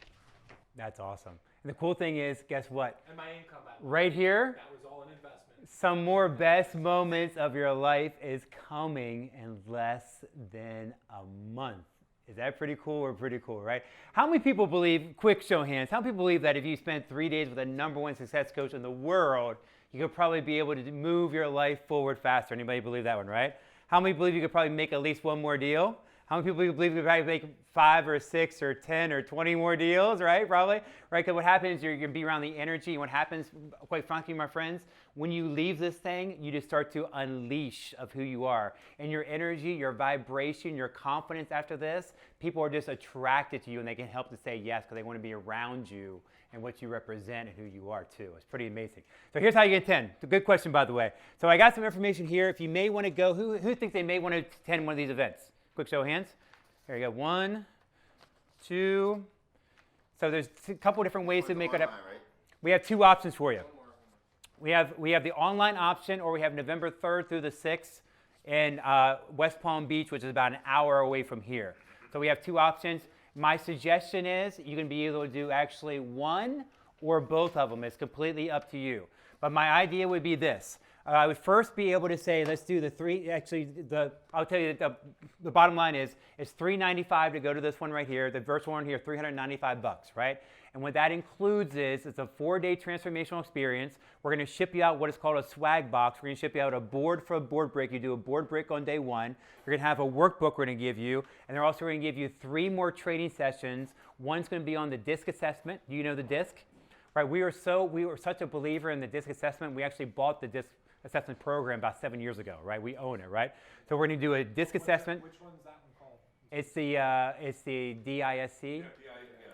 That's awesome. And the cool thing is, guess what? And my income right here, that was all an investment. Some more best moments of your life is coming in less than a month. Is that pretty cool or pretty cool, right? How many people believe, quick show of hands, how many people believe that if you spent 3 days with the #1 success coach in the world, you could probably be able to move your life forward faster? Anybody believe that one, right? How many believe you could probably make at least one more deal? How many people believe you could probably make 5 or 6 or 10 or 20 more deals, right? Probably, right? Because what happens, you're going to be around the energy. And what happens, quite frankly, my friends, when you leave this thing, you just start to unleash of who you are. And your energy, your vibration, your confidence after this, people are just attracted to you and they can help to say yes because they want to be around you and what you represent and who you are too. It's pretty amazing. So here's how you get 10. It's a good question, by the way. So I got some information here. If you may want to go, who thinks they may want to attend one of these events? Quick show of hands. Here you go. 1, 2. So there's a couple different ways to make it up. Right? We have 2 options for you. We have the online option, or we have November 3rd through the 6th in West Palm Beach, which is about an hour away from here. So we have 2 options. My suggestion is you can be able to do actually one or both of them. It's completely up to you. But my idea would be this. I would first be able to say, let's do the 3, actually, I'll tell you the bottom line is, it's $395 to go to this one right here. The virtual one here, $395, right? And what that includes is, it's a 4-day transformational experience. We're going to ship you out what is called a swag box. We're going to ship you out a board for a board break. You do a board break on day 1. You're going to have a workbook we're going to give you. And they're also going to give you 3 more training sessions. One's going to be on the DISC assessment. Do you know the DISC? Right, we were such a believer in the DISC assessment, we actually bought the DISC assessment program about 7 years ago, right? We own it, right? So we're going to do a DISC assessment. Which one's that one called? It's the DISC.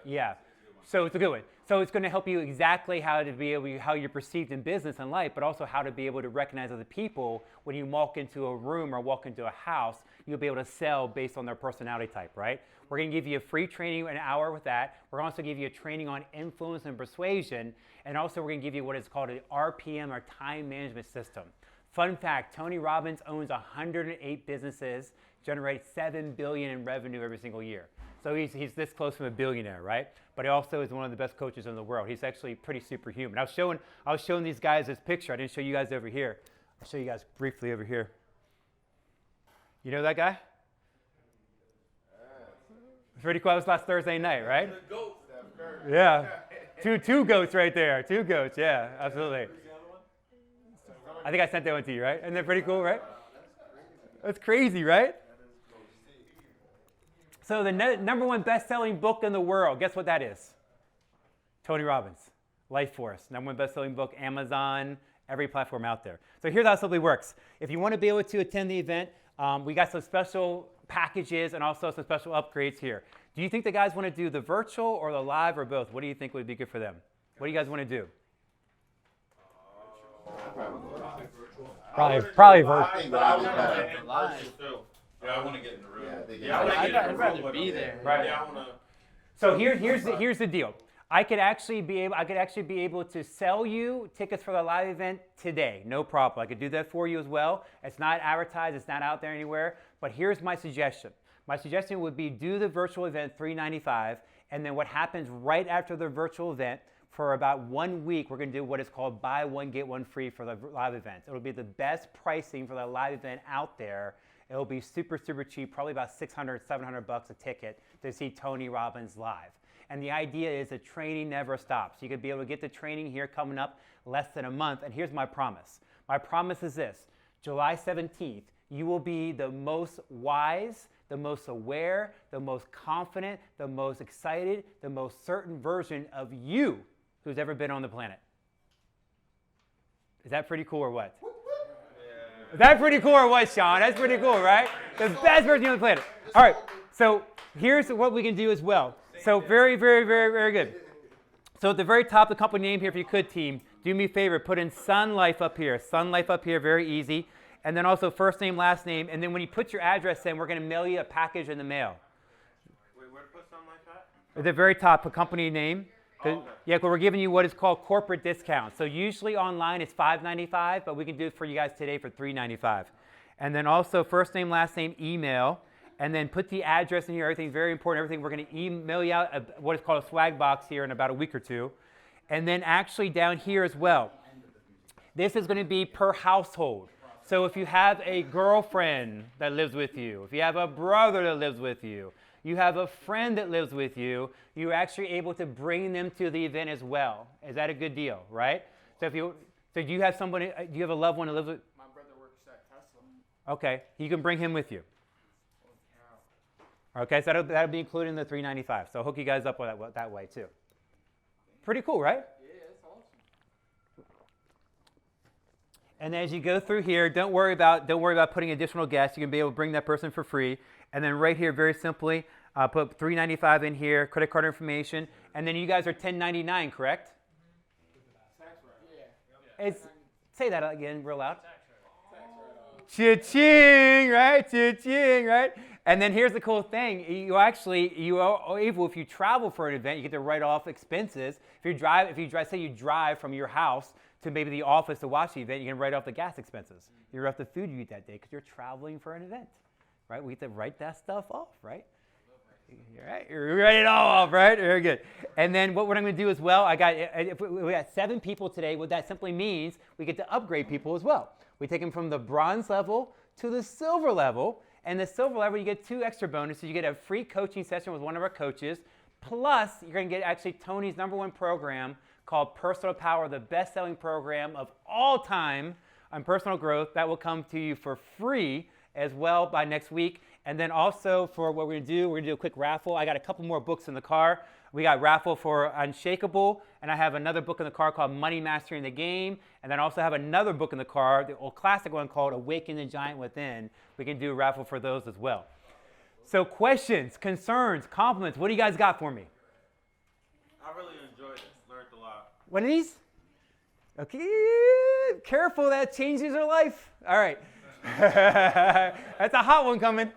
Yeah. So it's a good one. So it's going to help you exactly how you're perceived in business and life, but also how to be able to recognize other people when you walk into a room or walk into a house. You'll be able to sell based on their personality type, right? We're going to give you a free training, an hour with that. We're going to also give you a training on influence and persuasion, and also we're going to give you what is called an RPM, or time management system. Fun fact, Tony Robbins owns 108 businesses, generates $7 billion in revenue every single year. So he's this close from a billionaire, right? But he also is one of the best coaches in the world. He's actually pretty superhuman. I was showing these guys this picture. I didn't show you guys over here. I'll show you guys briefly over here. You know that guy? It's pretty cool. That was last Thursday night, right? Yeah. Two goats right there. 2 goats, yeah, absolutely. I think I sent that one to you, right? Isn't that pretty cool, right? That's crazy, right? So the #1 best-selling book in the world, guess what that is? Tony Robbins, Life Force. #1 best-selling book, Amazon, every platform out there. So here's how it simply works. If you want to be able to attend the event, we got some special packages and also some special upgrades here. Do you think the guys want to do the virtual or the live or both? What do you think would be good for them? What do you guys want to do? Probably virtual. Yeah, I want to get in the room. I'd rather be there. Right. Yeah, I want to. So here's the deal. I could actually be able to sell you tickets for the live event today, no problem. I could do that for you as well. It's not advertised, it's not out there anywhere. But here's my suggestion. My suggestion would be do the virtual event $395, and then what happens right after the virtual event, for about 1 week, we're going to do what is called buy one get one free for the live event. It'll be the best pricing for the live event out there. It'll be super, super cheap, probably about $600, $700 a ticket to see Tony Robbins live. And the idea is that training never stops. You could be able to get the training here coming up less than a month. And here's my promise. My promise is this. July 17th, you will be the most wise, the most aware, the most confident, the most excited, the most certain version of you who's ever been on the planet. Is that pretty cool or what? Is that pretty cool or what, Sean? That's pretty cool, right? The best version on the planet. All right, so here's what we can do as well. So very, very, very, very good. So at the very top, the company name here, if you could, team, do me a favor, put in SunLife up here. SunLife up here, very easy. And then also first name, last name. And then when you put your address in, we're going to mail you a package in the mail. Wait, where to put SunLife at? At the very top, a company name. Okay. Yeah, we're giving you what is called corporate discount. So usually online it's $5.95, but we can do it for you guys today for $3.95. And then also first name, last name, email. And then put the address in here. Everything's very important. Everything. We're going to email you out what is called a swag box here in about a week or two. And then actually down here as well, this is going to be per household. So if you have a girlfriend that lives with you, if you have a brother that lives with you, you have a friend that lives with you, you're actually able to bring them to the event as well. Is that a good deal, right? So do you have somebody, do you have a loved one that lives with? My brother works at Tesla. Okay, you can bring him with you. Okay, so that'll be included in the $3.95. So I'll hook you guys up with that way too. Pretty cool, right? Yeah, it's awesome. And as you go through here, don't worry about putting additional guests. You can be able to bring that person for free. And then right here, very simply, put $3.95 in here, credit card information, and then you guys are $10.99, correct? Yeah. Say that again, real loud. Cha-ching, right? Cha-ching, right? And then here's the cool thing. You are able, if you travel for an event, you get to write off expenses. If you drive, say you drive from your house to maybe the office to watch the event, you can write off the gas expenses. You write off the food you eat that day because you're traveling for an event, right? We get to write that stuff off, right? Right, you write it all off, right? Very good. And then what I'm going to do as well, we got 7 people today. What that simply means, we get to upgrade people as well. We take them from the bronze level to the silver level. And the silver level, you get 2 extra bonuses. You get a free coaching session with one of our coaches. Plus, you're going to get actually Tony's #1 program called Personal Power, the best-selling program of all time on personal growth. That will come to you for free as well by next week. And then also for what we're going to do a quick raffle. I got a couple more books in the car. We got raffle for Unshakable, and I have another book in the car called Money Mastering the Game. And then I also have another book in the car, the old classic one called Awaken the Giant Within. We can do a raffle for those as well. So questions, concerns, compliments, what do you guys got for me? I really enjoyed it. Learned a lot. One of these? Okay, careful, that changes your life. All right. That's a hot one coming.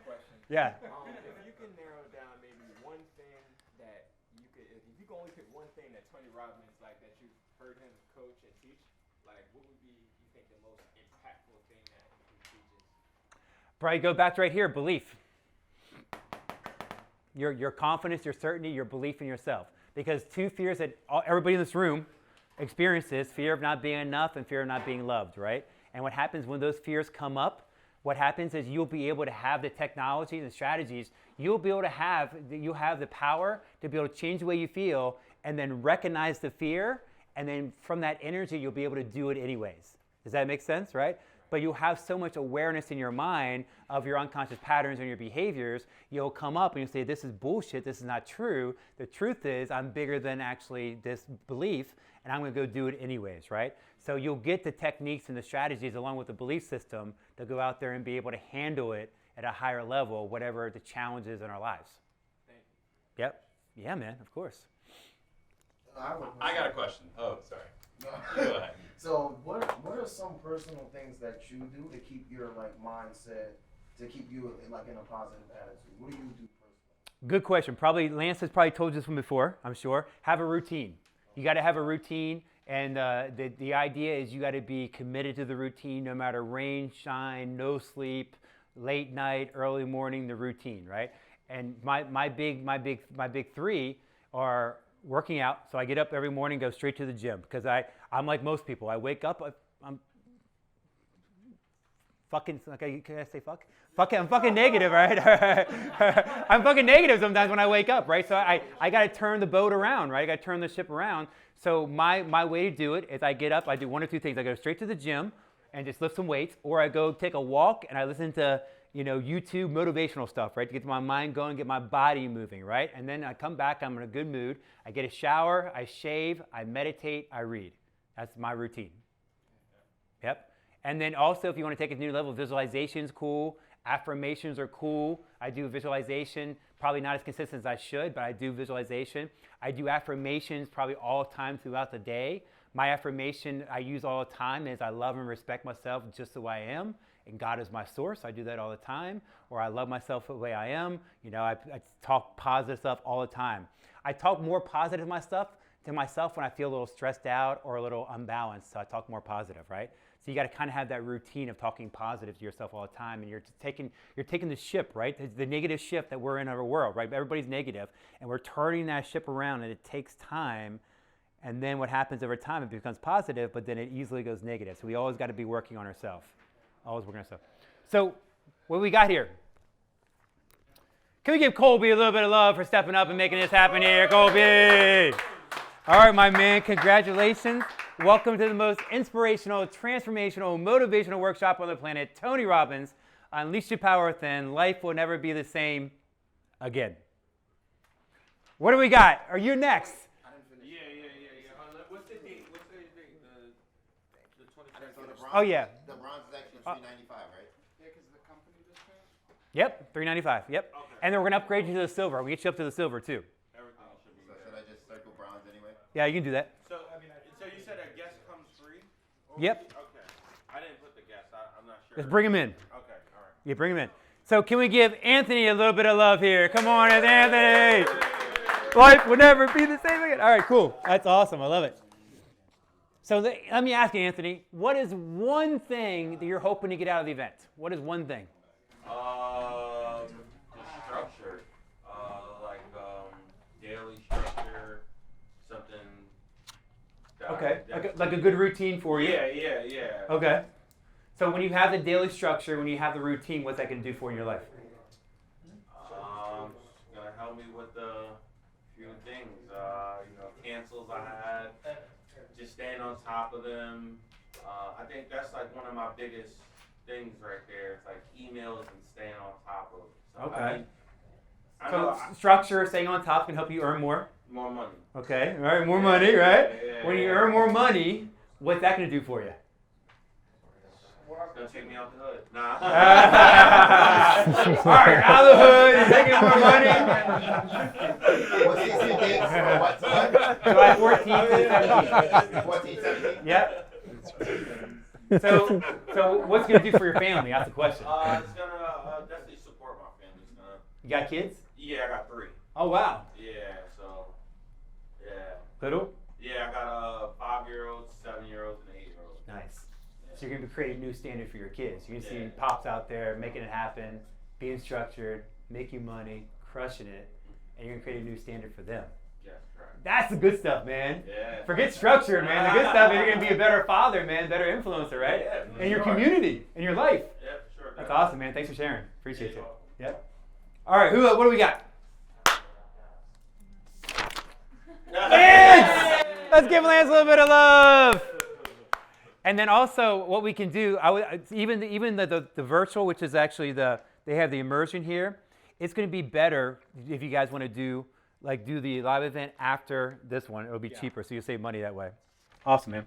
Yeah. If you can narrow down maybe one thing that you could, if you could only pick one thing that Tony Robbins, like that you've heard him coach and teach, like what would be, you think, the most impactful thing that he teaches? Probably go back to right here, belief. Your confidence, your certainty, your belief in yourself. Because 2 fears that everybody in this room experiences, fear of not being enough and fear of not being loved, right? And what happens when those fears come up, what happens is you'll be able to have the technologies and strategies. You'll have the power to be able to change the way you feel and then recognize the fear. And then from that energy, you'll be able to do it anyways. Does that make sense, right? But you'll have so much awareness in your mind of your unconscious patterns and your behaviors, you'll come up and you'll say, this is bullshit, this is not true. The truth is I'm bigger than actually this belief, and I'm gonna go do it anyways, right? So you'll get the techniques and the strategies along with the belief system to go out there and be able to handle it at a higher level, whatever the challenges in our lives. Thank you. Yep. Yeah, man, of course. I got a question. Oh, sorry. No. Go ahead. So what are some personal things that you do to keep your mindset, to keep you in a positive attitude? What do you do personally? Good question. Lance has probably told you this one before, I'm sure. Have a routine. You got to have a routine, and the idea is you got to be committed to the routine no matter rain, shine, no sleep, late night, early morning, the routine, right? And my big 3 are working out. So I get up every morning, go straight to the gym because I'm like most people. I wake up, I'm fucking, can I say fuck? I'm fucking negative, right? I'm fucking negative sometimes when I wake up, right? So I got to turn the boat around, right? I got to turn the ship around. So my way to do it is I get up, I do 1 or 2 things. I go straight to the gym and just lift some weights, or I go take a walk and I listen to YouTube motivational stuff, right? To get my mind going, get my body moving, right? And then I come back, I'm in a good mood. I get a shower, I shave, I meditate, I read. That's my routine. Yep. And then also, if you want to take it to a new level, visualization's cool, affirmations are cool. I do visualization, probably not as consistent as I should, but I do visualization. I do affirmations probably all the time throughout the day. My affirmation I use all the time is I love and respect myself just the way I am, and God is my source. I do that all the time. Or I love myself the way I am. You know, I talk positive stuff all the time. I talk more positive to myself when I feel a little stressed out or a little unbalanced, so I talk more positive, right? So you got to kind of have that routine of talking positive to yourself all the time, and you're taking the ship, right? The negative ship that we're in our world, right? Everybody's negative, and we're turning that ship around, and it takes time. And then what happens over time, it becomes positive, but then it easily goes negative. So we always got to be working on ourselves. Always working on ourselves. So what do we got here? Can we give Colby a little bit of love for stepping up and making this happen here, Colby? All right, my man, congratulations. Welcome to the most inspirational, transformational, motivational workshop on the planet, Tony Robbins. Unleash your power within. Life will never be the same again. What do we got? Are you next? Yeah. What's the date? The 22nd. Oh, yeah. The bronze is actually $395, right? Yeah, because the company just changed. Yep, $395. Yep. Okay. And then we're going to upgrade you to the silver. We get you up to the silver, too. Everything should be So good. should I just circle bronze anyway? Yeah, you can do that. So you said a guest comes free? Yep. Okay. I didn't put the guest. I'm not sure. Just bring him in. Okay, all right. Yeah, bring him in. So can we give Anthony a little bit of love here? Come on, Anthony. Life will never be the same again. All right, cool. That's awesome. I love it. So let me ask you, Anthony, what is one thing that you're hoping to get out of the event? What is one thing? The structure, daily structure, something. Okay, like a good routine for you. Yeah. Okay. So when you have the daily structure, when you have the routine, what's that going to do for you in your life? It's gonna help me with a few things. Cancels I had, just staying on top of them. I think that's like one of my biggest things right there. It's like emails and staying on top of. So Okay. I So know structure, staying on top can help you earn more. more money. Okay, all right, more money, right? Yeah. When you earn more money, what's that going to do for you? It's gonna take me out the hood. Nah. All right, out of the hood, you're taking more money. What's these two dates? What? July 14th and 17th. 14, 17? Yep. So what's it going to do for your family? That's the question. It's gonna definitely support my family. It's gonna. You got kids? Yeah, I got 3. Oh, wow. Yeah, so. Yeah. Little? Yeah, I got a 5-year-old, 7-year-old, and an 8-year-old. Nice. So you're going to create a new standard for your kids. You're going to see pops out there making it happen, being structured, making money, crushing it, and you're going to create a new standard for them. Yeah, right. That's the good stuff, man. Yeah. Forget structure, man. The good stuff is you're going to be a better father, man, better influencer, right? Yeah, in your sure. community, in your life. Yeah, for sure. That's awesome, man. Thanks for sharing. Appreciate Yeah, you. you're Yep. All right, what do we got? Lance! Let's give Lance a little bit of love. And then also what we can do, even the virtual, which is actually they have the immersion here, it's going to be better if you guys want to do the live event after this one. It'll be cheaper, so you'll save money that way. Awesome, man.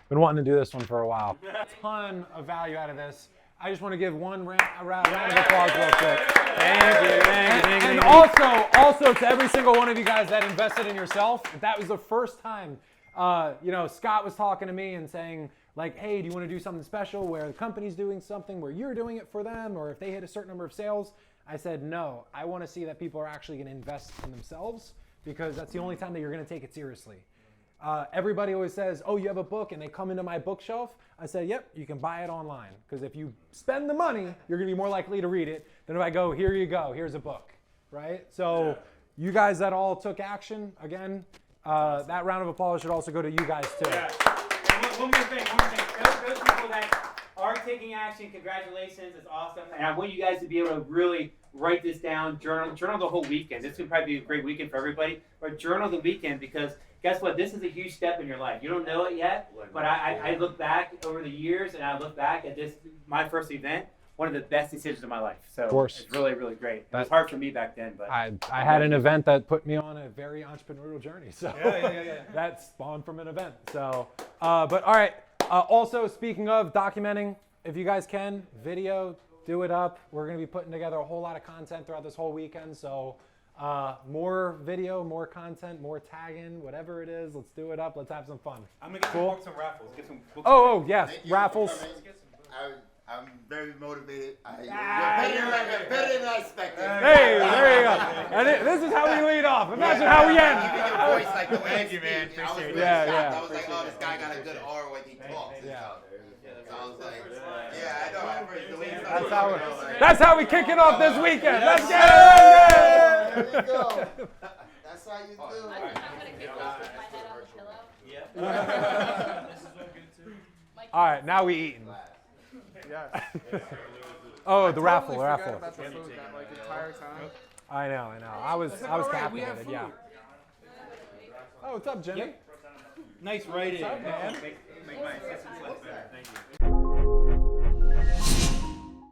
Been wanting to do this one for a while. A ton of value out of this. I just want to give one round of applause real quick. Thank you. And also to every single one of you guys that invested in yourself, if that was the first time, Scott was talking to me and saying, like, hey, do you want to do something special where the company's doing something where you're doing it for them, or if they hit a certain number of sales? I said, no, I want to see that people are actually going to invest in themselves, because that's the only time that you're going to take it seriously. Everybody always says, oh, you have a book, and they come into my bookshelf. I said, yep, you can buy it online, because if you spend the money, you're going to be more likely to read it than if I go, here you go, here's a book, right? So you guys that all took action, again, that round of applause should also go to you guys too. Yeah. And one more thing. Those people that are taking action, congratulations, it's awesome. And I want you guys to be able to really write this down, journal the whole weekend. This would probably be a great weekend for everybody, but journal the weekend, because guess what? This is a huge step in your life. You don't know it yet, but I look back over the years, and I look back at this, my first event, one of the best decisions of my life. So of course. It's really, really great. It was hard for me back then, but I had an event that put me on a very entrepreneurial journey. So yeah. that spawned from an event. So, but all right. Also, speaking of documenting, if you guys can, video do it up. We're going to be putting together a whole lot of content throughout this whole weekend. So more video, more content, more tagging, whatever it is. Let's do it up. Let's have some fun. I'm gonna get Cool. some raffles. Get some books. Oh, yes, Thank you. raffles. I'm very motivated. You're better than I expected. Hey, there you go. And this is how we lead off. Imagine how we end. Even your voice, like the way Thank you, man. I was really Yeah, shocked. yeah. I was like, oh, this guy got a good aura when he talks. And Yeah. stuff. So I was like, yeah, I know. At first, the way he That's started, how, I was like, that's how we kick it off this weekend. Let's get There it. you go. That's how you do I'm it. gonna kick off with my head on the pillow. All right, now we eating. Oh, the raffle, the raffle. About the food that like entire time. I know. I was captivated. Yeah. Oh, what's up, Jimmy? Nice writing. What's up, man? Make my assistants look better. Thank